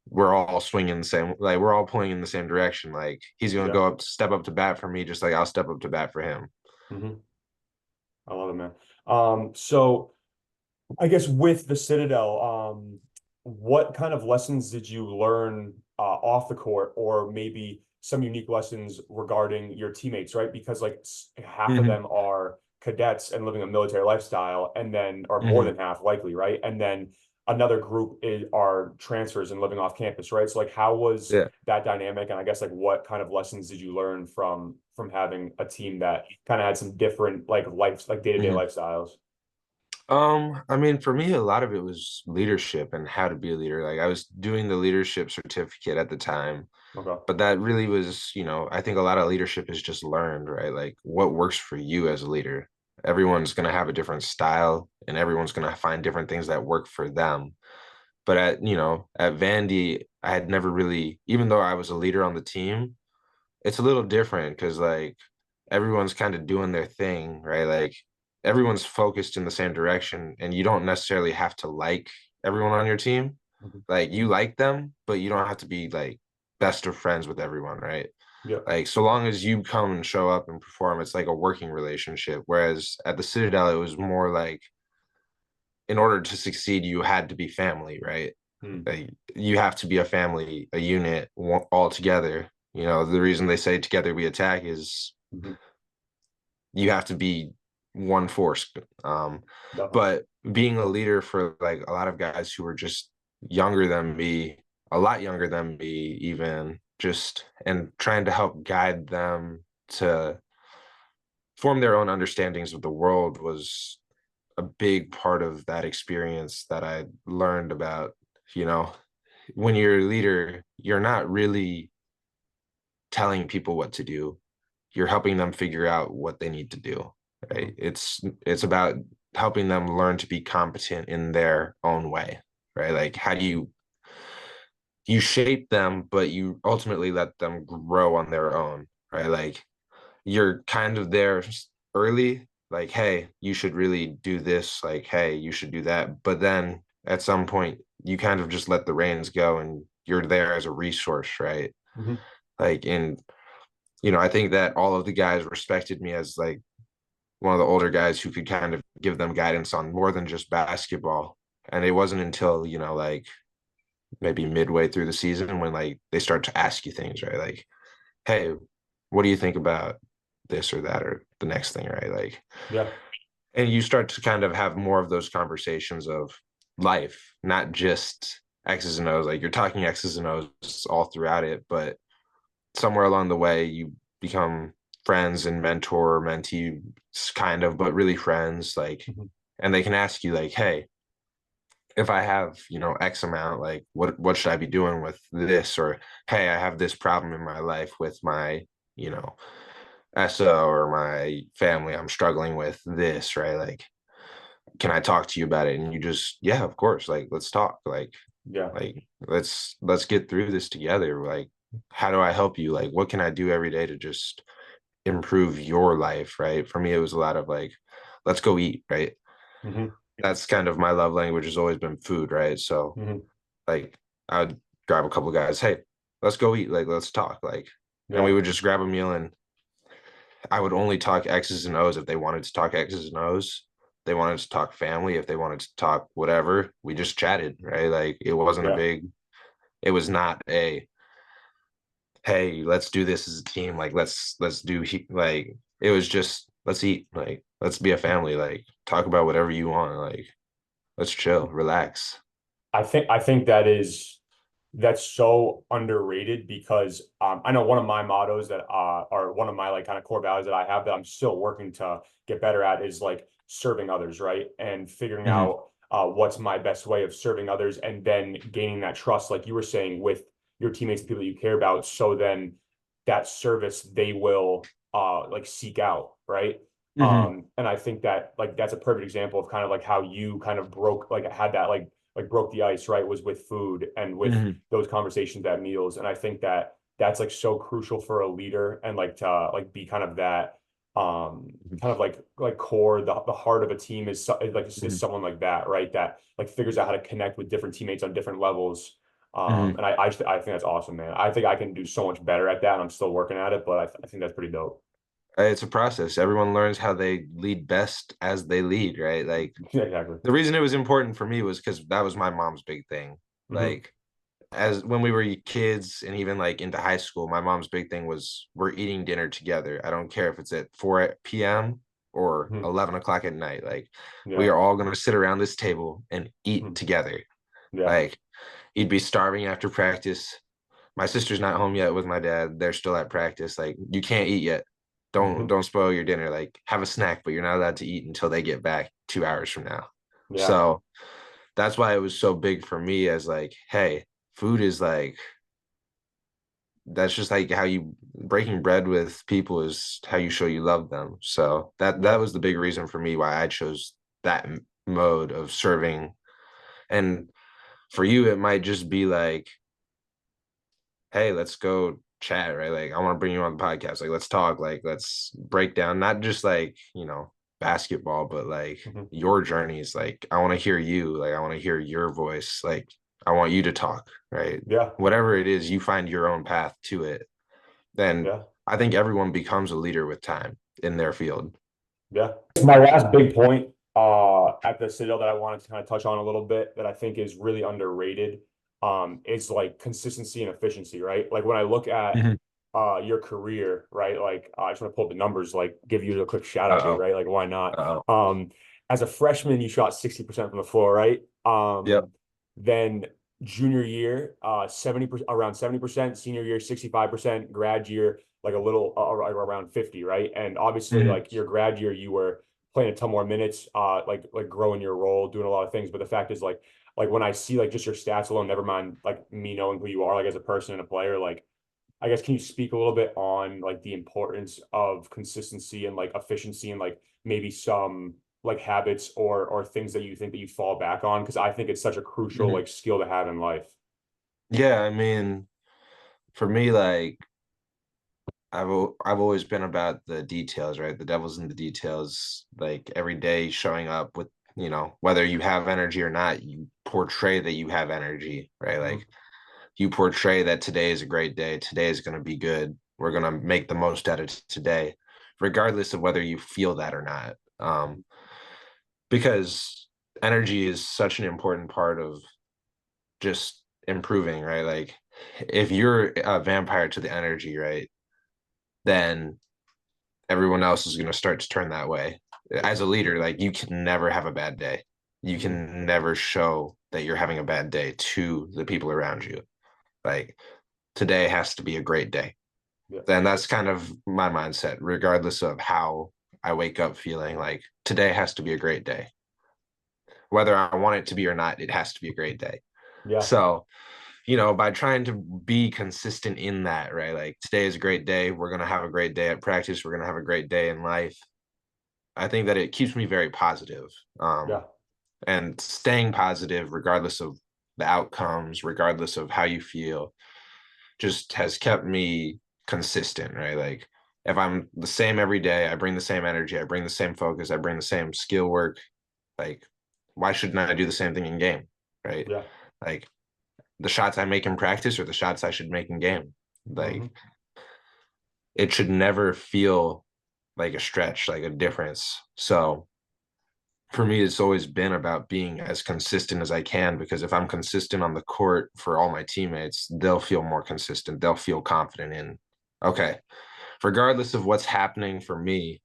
we're all swinging the same, like we're all pulling in the same direction. Like he's gonna Yeah. go up, step up to bat for me, just like I'll step up to bat for him. Hmm. I love it, man. So I guess with the Citadel, what kind of lessons did you learn off the court, or maybe some unique lessons regarding your teammates, right? Because like half of Hmm. them are cadets and living a military lifestyle, and then, or more Hmm. than half likely, right? And then another group are transfers and living off campus, right? So like, how was Yeah. that dynamic? And I guess like, what kind of lessons did you learn from having a team that kind of had some different like life, like day-to-day Hmm. lifestyles? I mean, for me, a lot of it was leadership and how to be a leader. Like I was doing the leadership certificate at the time, Okay. but that really was, I think a lot of leadership is just learned, right? Like what works for you as a leader. Everyone's going to have a different style and everyone's going to find different things that work for them. But at Vandy, I had never really, even though I was a leader on the team, it's a little different because like everyone's kind of doing their thing, right? Like everyone's focused in the same direction, and you don't necessarily have to like everyone on your team. Mhm. Like you like them, but you don't have to be like best of friends with everyone, right? Yeah. Like so long as you come and show up and perform, it's like a working relationship. Whereas at the Citadel, it was more like in order to succeed, you had to be family, right? Hmm. Like, you have to be a family, a unit, all together. The reason they say together we attack is Mhm. you have to be one force. Definitely. But being a leader for like a lot of guys who were just younger than me, a lot younger than me, even just and trying to help guide them to form their own understandings of the world was a big part of that experience that I learned about, you know, when you're a leader, you're not really telling people what to do. You're helping them figure out what they need to do, right? Mhm. It's about helping them learn to be competent in their own way, right? Like how do you shape them, but you ultimately let them grow on their own, right? Like you're kind of there early, like, hey, you should really do this, like, hey, you should do that. But then at some point, you kind of just let the reins go and you're there as a resource, right? Mhm. Like, and, I think that all of the guys respected me as like one of the older guys who could kind of give them guidance on more than just basketball. And it wasn't until, like maybe midway through the season when like they start to ask you things, right? Like, hey, what do you think about this or that or the next thing, right? Like, Yeah. and you start to kind of have more of those conversations of life, not just X's and O's. Like you're talking X's and O's all throughout it, but somewhere along the way you become friends and mentor, mentee, kind of, but really friends. Like, Mhm. and they can ask you like, hey, if I have, X amount, like what should I be doing with this? Or hey, I have this problem in my life with my, you know, SO or my family. I'm struggling with this, right? Like, can I talk to you about it? And you just, yeah, of course. Like, let's talk. Yeah. Like let's get through this together. Like, how do I help you? Like, what can I do every day to just improve your life, right? For me, it was a lot of like, let's go eat, right? Hmm. That's kind of my love language has always been food, right? So Hmm. like I'd grab a couple of guys, hey, let's go eat, like let's talk. Like, and we Yeah. would just grab a meal and I would only talk X's and O's if they wanted to talk X's and O's. They wanted to talk family, if they wanted to talk whatever, we just chatted, right? Like it wasn't a Yeah. big, it was not a, hey, let's do this as a team. Like let's do like it was just let's eat, like let's be a family, like talk about whatever you want, like let's chill, relax. I think that's so underrated because I know one of my mottos that are one of my like kind of core values that I have that I'm still working to get better at is like serving others, right? And figuring Hmm. out what's my best way of serving others and then gaining that trust, like you were saying, with your teammates, the people that you care about. So then that service they will like seek out, right? Hmm. And I think that like that's a perfect example of kind of like how you kind of broke like had that like broke the ice, right, was with food and with Hmm. those conversations at meals. And I think that that's like so crucial for a leader and like to like be kind of that kind of like core the heart of a team is like is Hmm. someone like that, right? That like figures out how to connect with different teammates on different levels. Mhm. And I think that's awesome, man. I think I can do so much better at that, and I'm still working at it, but I think that's pretty dope. It's a process. Everyone learns how they lead best as they lead, right? Like Yeah, exactly. the reason it was important for me was because that was my mom's big thing. Hmm. Like as when we were kids and even like into high school, my mom's big thing was we're eating dinner together. I don't care if it's at 4 p.m. or Hmm. 11 o'clock at night. Like we Yeah. are all gonna sit around this table and eat Hmm. together. Yeah. Like you'd be starving after practice. My sister's not home yet with my dad. They're still at practice. Like you can't eat yet. Hmm. Don't spoil your dinner. Like have a snack, but you're not allowed to eat until they get back 2 hours from now. Yeah. So that's why it was so big for me as like, hey, food is like that's just like how you breaking bread with people is how you show you love them. So that Yeah. was the big reason for me why I chose that mode of serving. And for you, it might just be like, hey, let's go chat, right? Like I want to bring you on the podcast. Like let's talk, like let's break down not just like, basketball, but like Hmm. your journeys. Like I want to hear you, like I want to hear your voice. Like I want you to talk, right? Yeah. Whatever it is, you find your own path to it. Then Yeah. I think everyone becomes a leader with time in their field. Yeah. My last big point at the Citadel that I wanted to kind of touch on a little bit that I think is really underrated is like consistency and efficiency, right? Like when I look at Mhm. your career, right? Like I just want to pull up the numbers, like give you a quick shout out here, Uh-oh. right? Like why not? Uh-oh. As a freshman, you shot 60% from the floor, right? Yep. Then junior year, 70%, around 70%, senior year, 65%, grad year, like a little around 50, right? And obviously, Mhm. like your grad year, you were playing a ton more minutes, like growing your role, doing a lot of things. But the fact is, like when I see like just your stats alone, never mind like me knowing who you are, like as a person and a player, like I guess can you speak a little bit on like the importance of consistency and like efficiency and like maybe some like habits or things that you think that you fall back on? Because I think it's such a crucial Mhm. like skill to have in life. Yeah, I mean, for me, like I've always been about the details, right? The devil's in the details. Like every day showing up with, whether you have energy or not, you portray that you have energy, right? Mhm. Like you portray that today is a great day. Today is going to be good. We're going to make the most out of today, regardless of whether you feel that or not. Because energy is such an important part of just improving, right? Like if you're a vampire to the energy, right, then everyone else is going to start to turn that way. As a leader, like you can never have a bad day. You Mhm. can never show that you're having a bad day to the people around you. Like today has to be a great day. Yeah. Then that's kind of my mindset, regardless of how I wake up feeling like today has to be a great day. Whether I want it to be or not, it has to be a great day. Yeah. So, by trying to be consistent in that, right? Like today is a great day. We're going to have a great day at practice. We're going to have a great day in life. I think that it keeps me very positive. Yeah. And staying positive, regardless of the outcomes, regardless of how you feel, just has kept me consistent, right? Like if I'm the same every day, I bring the same energy, I bring the same focus, I bring the same skill work, like why shouldn't I do the same thing in game, right? Yeah. Like the shots I make in practice are the shots I should make in game. Like Hmm. it should never feel like a stretch, like a difference. So for me, it's always been about being as consistent as I can because if I'm consistent on the court for all my teammates, they'll feel more consistent. They'll feel confident in, okay, regardless of what's happening for me,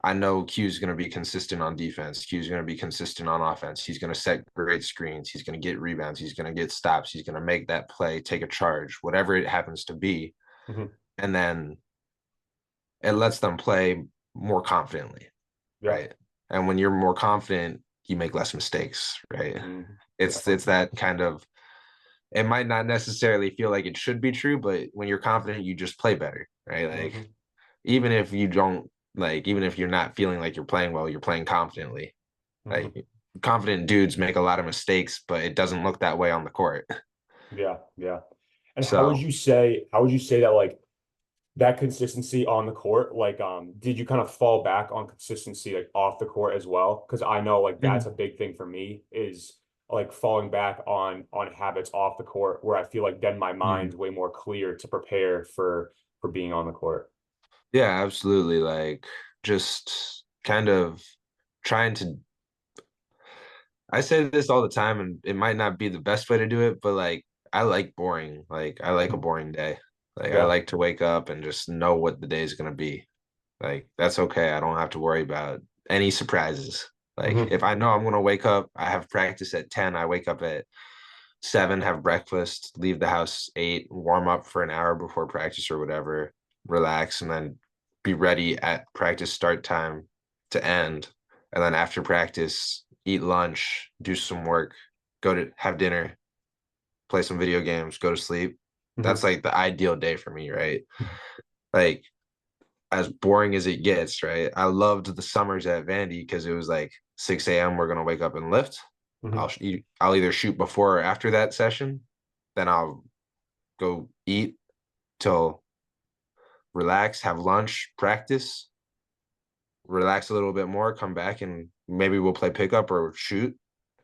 I know Q's going to be consistent on defense. Q's going to be consistent on offense. He's going to set great screens. He's going to get rebounds. He's going to get stops. He's going to make that play, take a charge, whatever it happens to be. Hmm. And then it lets them play more confidently, Yeah. right? And when you're more confident, you make less mistakes, right? Hmm. It's that kind of it might not necessarily feel like it should be true, but when you're confident, you just play better, right? Like Hmm. even if you don't even if you're not feeling like you're playing well, you're playing confidently. Hmm. Like confident dudes make a lot of mistakes, but it doesn't look that way on the court. Yeah. Yeah. And So how would you say that like that consistency on the court, like did you kind of fall back on consistency like off the court as well? Because I know like that's Mhm. a big thing for me is like falling back on habits off the court where I feel like then my Mhm. mind's way more clear to prepare for being on the court. Yeah, absolutely. Like just kind of trying to I say this all the time and it might not be the best way to do it, but like I like boring. Like I like a boring day. Like I Yeah. like to wake up and just know what the day is gonna be. Like that's okay. I don't have to worry about any surprises. Like Hmm. if I know I'm gonna wake up, I have practice at 10, I wake up at 7, have breakfast, leave the house 8, warm up for an hour before practice or whatever, relax, and then be ready at practice start time to end. And then after practice, eat lunch, do some work, go to have dinner, play some video games, go to sleep. That's Hmm. like the ideal day for me, right? Like as boring as it gets, right? I loved the summers at Vandy because it was like 6 a.m. We're gonna wake up and lift. Hmm. I'll either shoot before or after that session, then I'll go eat till relax, have lunch, practice, relax a little bit more, come back and maybe we'll play pickup or shoot,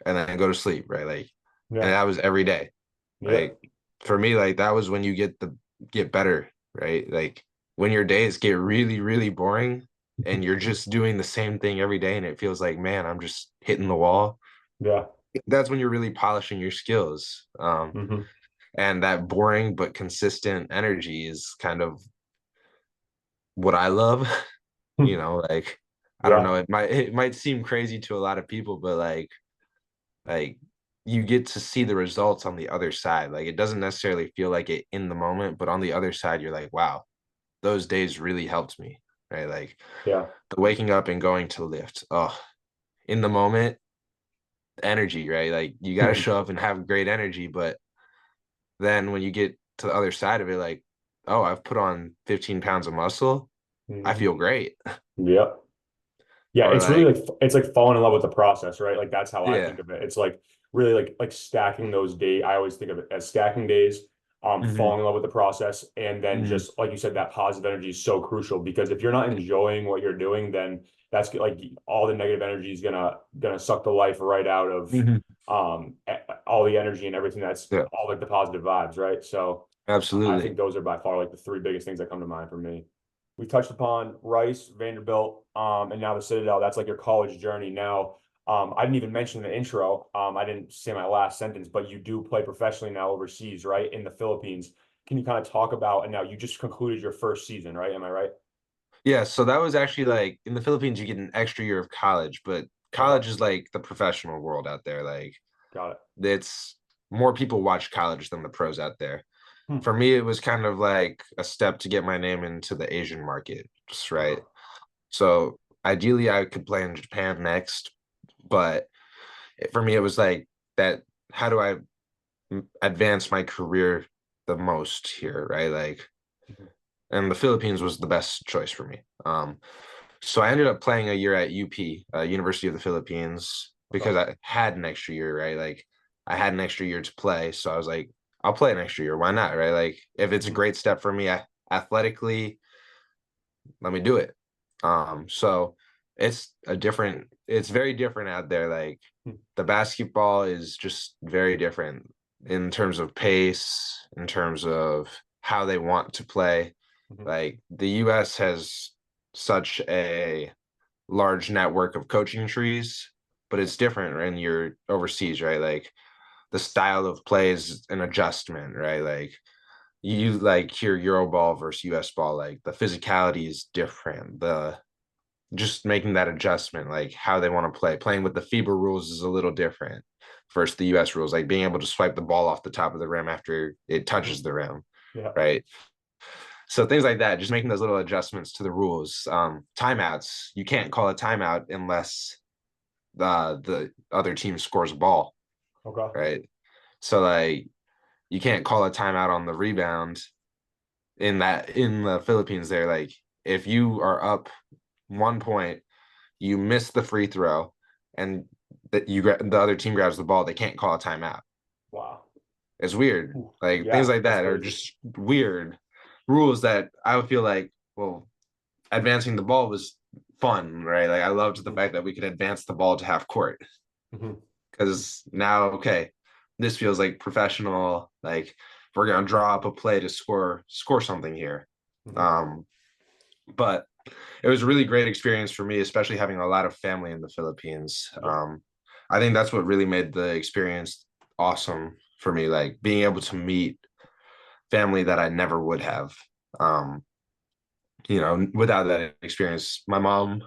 and then go to sleep, right? Like, and Yeah. that was every day. Yeah. Like for me, like that was when you get better, right? Like when your days get really, really boring and you're just doing the same thing every day and it feels like, man, I'm just hitting the wall. Yeah. That's when you're really polishing your skills. Hmm. And that boring but consistent energy is kind of what I love. Like I don't Yeah. know, it might seem crazy to a lot of people, but like you get to see the results on the other side. Like it doesn't necessarily feel like it in the moment, but on the other side, you're like, wow, those days really helped me, right? Like Yeah. the waking up and going to lift. Oh, in the moment, energy, right? Like you got to show up and have great energy, but then when you get to the other side of it, like, oh, I've put on 15 pounds of muscle, I Hmm. feel great. Yeah. Yeah, Or it's really like, like it's like falling in love with the process, right? Like that's how I yeah. think of it. It's like really like stacking those days. I always think of it as stacking days, Hmm. falling in love with the process, and then Hmm. just like you said, that positive energy is so crucial because if you're not enjoying what you're doing, then that's like all the negative energy is gonna suck the life right out of Hmm. all the energy and everything that's Yeah, all like the positive vibes, right? So I absolutely. think those are by far like the three biggest things that come to mind for me. We touched upon Rice, Vanderbilt, and now the Citadel. That's like your college journey. Now, I didn't even mention in the intro. I didn't say my last sentence, but you do play professionally now overseas, right? In the Philippines. Can you kind of talk about, and now you just concluded your first season, right? Am I right? Yeah, so that was actually like in the Philippines, you get an extra year of college, but Okay. college is like the professional world out there. Like Got it. it's more people watch college than the pros out there. Hmm. For me, it was kind of like a step to get my name into the Asian market, just right. Okay. So ideally, I could play in Japan next, but for me, it was like that. How do I advance my career the most here, right? Like, Mhm. and the Philippines was the best choice for me. So I ended up playing a year at UP, University of the Philippines, Okay. because I had an extra year, right? Like I had an extra year to play, so I was like, I'll play an extra year. Why not, right? Like if it's a Mhm. great step for me athletically, let me do it. So it's very different out there. Like Hmm. the basketball is just very different in terms of pace, in terms of how they want to play. Mhm. Like the US has such a large network of coaching trees, but it's different when you're overseas, right? Like the style of play is an adjustment, right? Like you like hear Euro ball versus US ball, like the physicality is different. The just making that adjustment, like how they want to play. Playing with the FIBA rules is a little different versus the US rules, like being able to swipe the ball off the top of the rim after it touches Mhm. the rim, Yeah. right? So things like that, just making those little adjustments to the rules. Timeouts, you can't call a timeout unless the other team scores a ball, Okay. right? So like you can't call a timeout on the rebound in the Philippines. They're like if you are up 1 point, you miss the free throw, and that the other team grabs the ball, they can't call a timeout. Wow. It's weird. Ooh. Like things Yeah, like that's that are crazy. just weird rules that I would feel like, well, advancing the ball was fun, right? Like I loved the Mhm. fact that we could advance the ball to half court Mhm. because now, okay, this feels like professional. Like we're gonna draw up a play to score something here. Mhm. Um, but it was a really great experience for me, especially having a lot of family in the Philippines. Yeah. I think that's what really made the experience awesome for me, like being able to meet family that I never would have. Um, without that experience. My mom,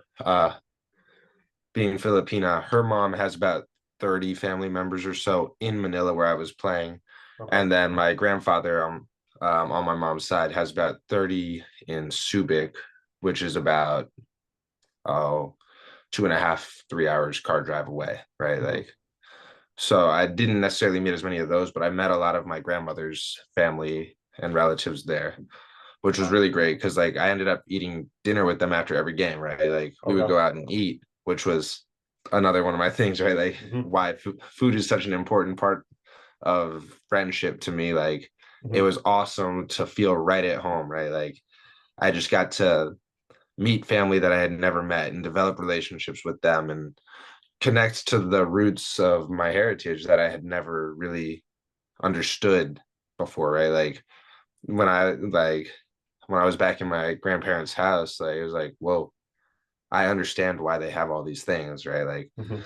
being Filipina, her mom has about 30 family members or so in Manila where I was playing. Okay. And then my grandfather on my mom's side has about 30 in Subic, which is about oh 2.5, 3 hours car drive away, right? Mhm. Like so I didn't necessarily meet as many of those, but I met a lot of my grandmother's family and relatives there, which was Wow. really great because like I ended up eating dinner with them after every game, right? Like we would Okay. go out and eat, which was another one of my things, right? Like Hmm. why food is such an important part of friendship to me. Like it Hmm. was awesome to feel right at home, right? Like I just got to meet family that I had never met and develop relationships with them and connect to the roots of my heritage that I had never really understood before, right? When I like when I was back in my grandparents' house, like it was like, whoa, I understand why they have all these things, right? Like Hmm.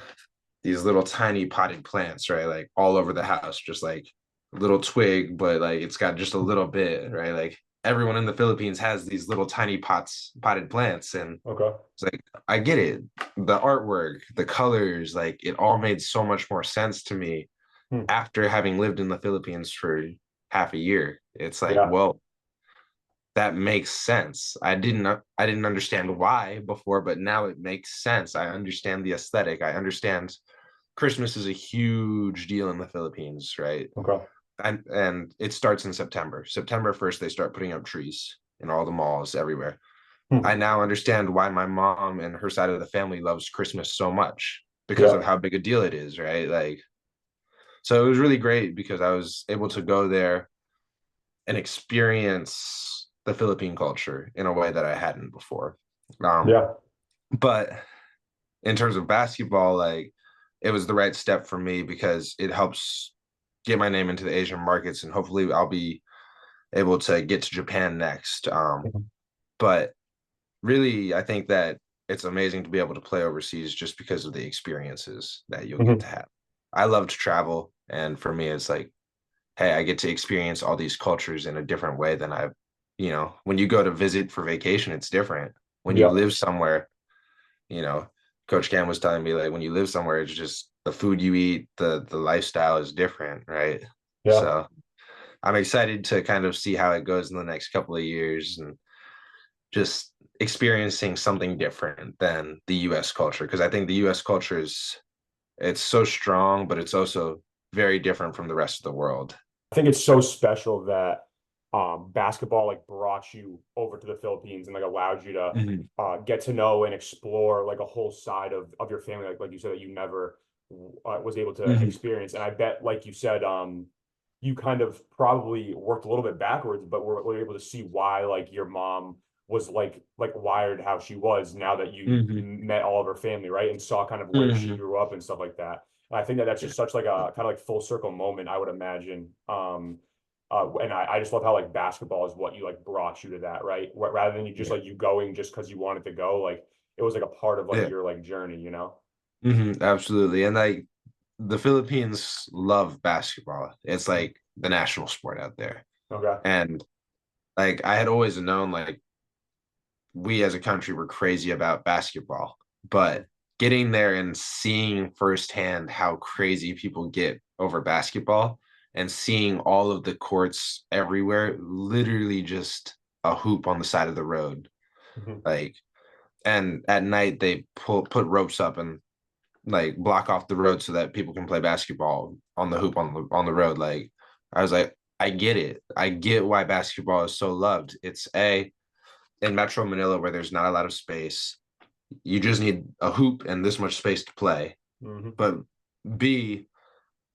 these little tiny potted plants, right? Like all over the house, just like a little twig, but like it's got just a little bit, right? Like everyone in the Philippines has these little tiny potted plants. And Okay. it's like, I get it. The artwork, the colors, like it all made so much more sense to me Hmm. after having lived in the Philippines for half a year. It's like, Yeah. well, that makes sense. I didn't understand why before, but now it makes sense. I understand the aesthetic. I understand Christmas is a huge deal in the Philippines, right? Okay. And it starts in September. September 1st, they start putting up trees in all the malls everywhere. Hmm. I now understand why my mom and her side of the family loves Christmas so much because Yeah. of how big a deal it is, right? Like, so it was really great because I was able to go there and experience the Philippine culture in a way that I hadn't before. Um, Yeah. but in terms of basketball, like it was the right step for me because it helps get my name into the Asian markets and hopefully I'll be able to get to Japan next. Mhm. But really, I think that it's amazing to be able to play overseas just because of the experiences that you'll get to Mhm. have. I love to travel, and for me, it's like, hey, I get to experience all these cultures in a different way than when you go to visit for vacation, it's different. When you Yeah. live somewhere, you know, Coach Cam was telling me like when you live somewhere, it's just the food you eat, the lifestyle is different, right? Yeah. So I'm excited to kind of see how it goes in the next couple of years and just experiencing something different than the US culture. Because I think the US culture it's so strong, but it's also very different from the rest of the world. I think it's so special that basketball like brought you over to the Philippines and like allowed you to Mhm. get to know and explore like a whole side of your family, like you said that you never was able to Mhm. experience. And I bet, like you said, you kind of probably worked a little bit backwards, but were able to see why like your mom was like wired how she was now that you Mhm. met all of her family, right? And saw kind of where she Mhm. grew up and stuff like that. And I think that that's Yeah. just such like a kind of like full circle moment, I would imagine. And I just love how like basketball is what you like brought you to that, right? Rather than you just Yeah. like you going just because you wanted to go, like it was like a part of like Yeah. your like journey, you know? Absolutely. And like the Philippines love basketball. It's like the national sport out there. Okay. And like I had always known like we as a country were crazy about basketball, but getting there and seeing firsthand how crazy people get over basketball and seeing all of the courts everywhere, literally just a hoop on the side of the road. Mhm. Like, and at night they put ropes up and like block off the road so that people can play basketball on the hoop on the road. Like, I was like, I get it. I get why basketball is so loved. It's in Metro Manila where there's not a lot of space. You just need a hoop and this much space to play. Mhm. But B,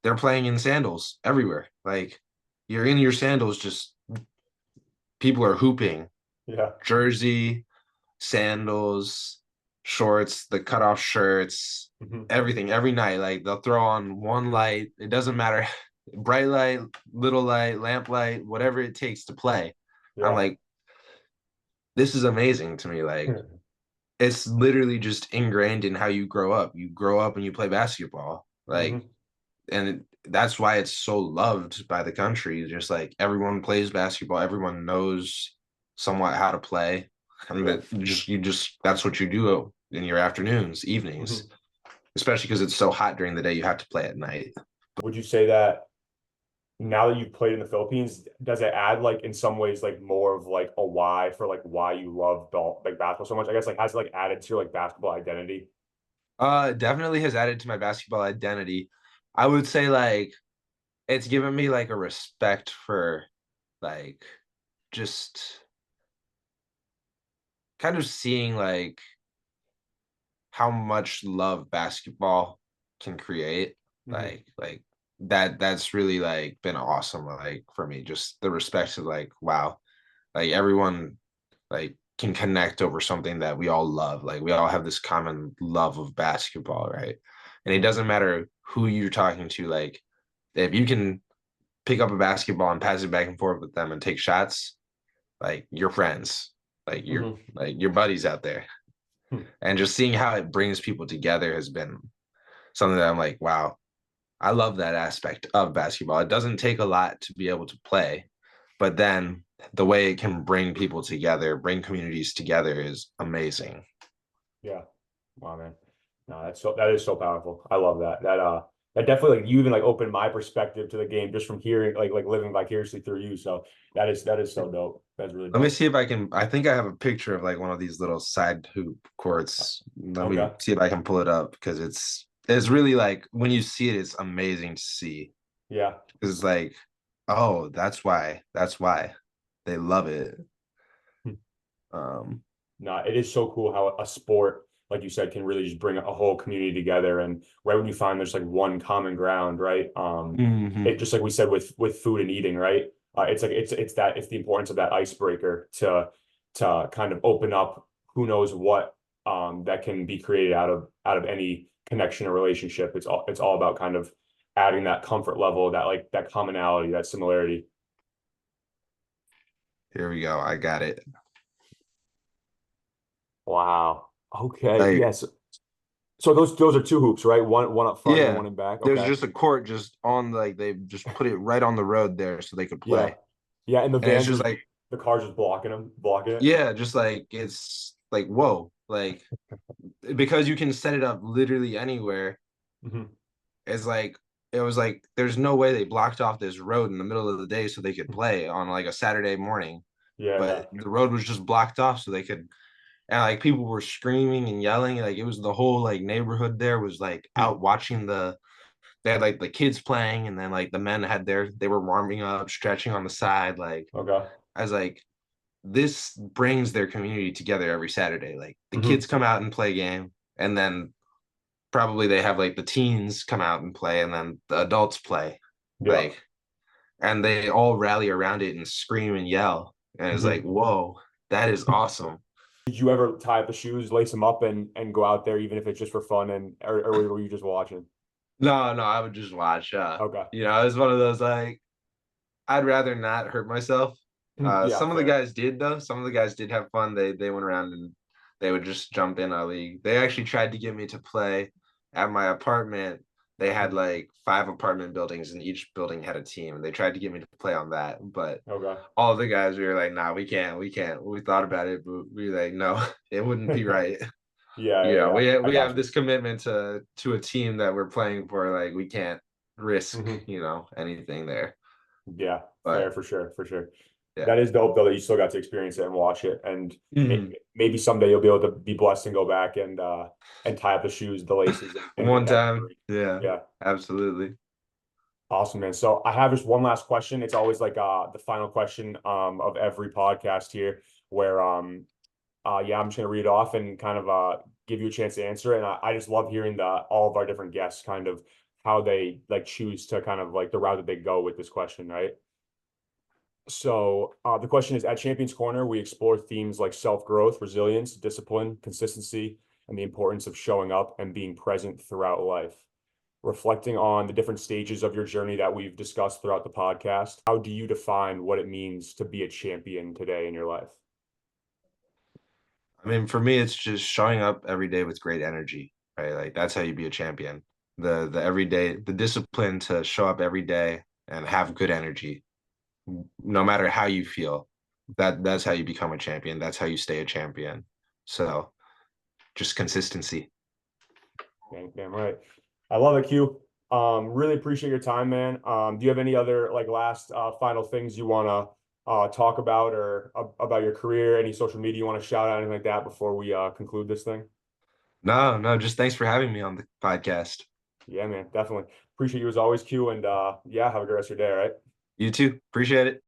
they're playing in sandals everywhere. Like you're in your sandals, just people are hooping. Yeah. Jersey, sandals. shorts, the cutoff shirts, Hmm. everything every night. Like they'll throw on one light. It doesn't matter, bright light, little light, lamp light, whatever it takes to play. I'm Yeah. like, this is amazing to me. Like it's literally just ingrained in how you grow up. You grow up and you play basketball. Like, Hmm. and that's why it's so loved by the country. Just like everyone plays basketball, everyone knows somewhat how to play. And Yeah. that you just that's what you do in your afternoons, evenings, Hmm. especially because it's so hot during the day, you have to play at night. Would you say that now that you've played in the Philippines, does it add like in some ways like more of like a why for like why you love like basketball so much? I guess like has it like added to your like basketball identity? Definitely has added to my basketball identity. I would say like it's given me like a respect for like just kind of seeing like how much love basketball can create. Hmm. Like that's really like been awesome. Like for me, just the respect of like, wow, like everyone like can connect over something that we all love. Like we all have this common love of basketball, right? And it Hmm. doesn't matter who you're talking to, like if you can pick up a basketball and pass it back and forth with them and take shots, like you're friends, Hmm. like your buddies out there. Hmm. And just seeing how it brings people together has been something that I'm like, wow, I love that aspect of basketball. It doesn't take a lot to be able to play, but then the way it can bring people together, bring communities together is amazing. Yeah. Wow, man. No, that is so powerful. I love that. That definitely like you even like opened my perspective to the game just from hearing like living vicariously through you. So that is so dope. That's really Let me dope. see if I can. I think I have a picture of like one of these little side hoop courts. Let me Okay. see if I can pull it up because it's really like when you see it, it's amazing to see. Yeah. It's like, oh, that's why. That's why they love it. Hmm. Um, No, it is so cool how a sport, like you said, can really just bring a whole community together. And right when you find there's like one common ground, right? mhm. It just like we said with food and eating, right? It's like it's the importance of that icebreaker to kind of open up who knows what that can be created out of any connection or relationship. It's all about kind of adding that comfort level, that like that commonality, that similarity. Here we go. I got it. Wow. Okay. Like, Yes. So those are two hoops, right? One up front and then yeah, one in back. there's Okay. just a court just on like they just put it right on the road there so they could Yeah. play. Yeah. And the And it's van just just like, the car's just blocking it. yeah, just like it's like whoa, like because you can set it up literally anywhere. Hmm. It's like it was like there's no way they blocked off this road in the middle of the day so they could play on like a Saturday morning, Yeah. Yeah. but the road was just blocked off so they could. And like people were screaming and yelling, like it was the whole like neighborhood there was like Hmm. out watching they had like the kids playing and then like the men had they were warming up, stretching on the side. Like Okay. I was like, this brings their community together every Saturday. Like the kids Hmm. come out and play a game, and then probably they have like the teens come out and play, and then the adults play. Yeah. Like, and they all rally around it and scream and yell. And it's like, Hmm. whoa, that is awesome. Did you ever tie up the shoes, lace them up, and go out there, even if it's just for fun, and or were you just watching? No, I would just watch. Okay. It's one of those like I'd rather not hurt myself. Yeah. Some of the Fair. guys did though. Some of the guys did have fun. They went around and they would just jump in our league. They actually tried to get me to play at my apartment. They had Mhm. like 5 apartment buildings and each building had a team. They tried to get me to play on that, but Okay. all of the guys we were like, nah, we can't. We thought about it, but we were like, no, it wouldn't be right. Yeah. Yeah. Yeah. I We got have you. this commitment to a team that we're playing for. Like we can't risk, Hmm. anything there. Yeah. But Fair for sure. For sure. yeah. That is dope though that you still got to experience it and watch it, and Mhm. maybe someday you'll be able to be blessed and go back and tie up the shoes, the laces, and One bring that time. memory. Yeah, Yeah, absolutely. awesome, man. So I have just one last question. It's always like the final question of every podcast here, where yeah, I'm just gonna read it off and kind of give you a chance to answer it. And I just love hearing the all of our different guests kind of how they like choose to kind of like the route that they go with this question, right? So the question is, at Champions Corner, we explore themes like self-growth, resilience, discipline, consistency, and the importance of showing up and being present throughout life. Reflecting on the different stages of your journey that we've discussed throughout the podcast, how do you define what it means to be a champion today in your life? I mean, for me, it's just showing up every day with great energy, right? Like that's how you be a champion. The everyday, the discipline to show up every day and have good energy, no matter how you feel. That's how you become a champion. That's how you stay a champion. So just consistency. Damn right. I love it, Q. Really appreciate your time, man. Do you have any other like last final things you want to talk about or about your career? Any social media you want to shout out, anything like that before we conclude this thing? No, no, just thanks for having me on the podcast. Yeah, man, definitely. Appreciate you as always, Q. And yeah, have a great rest of your day, all right? You too. Appreciate it.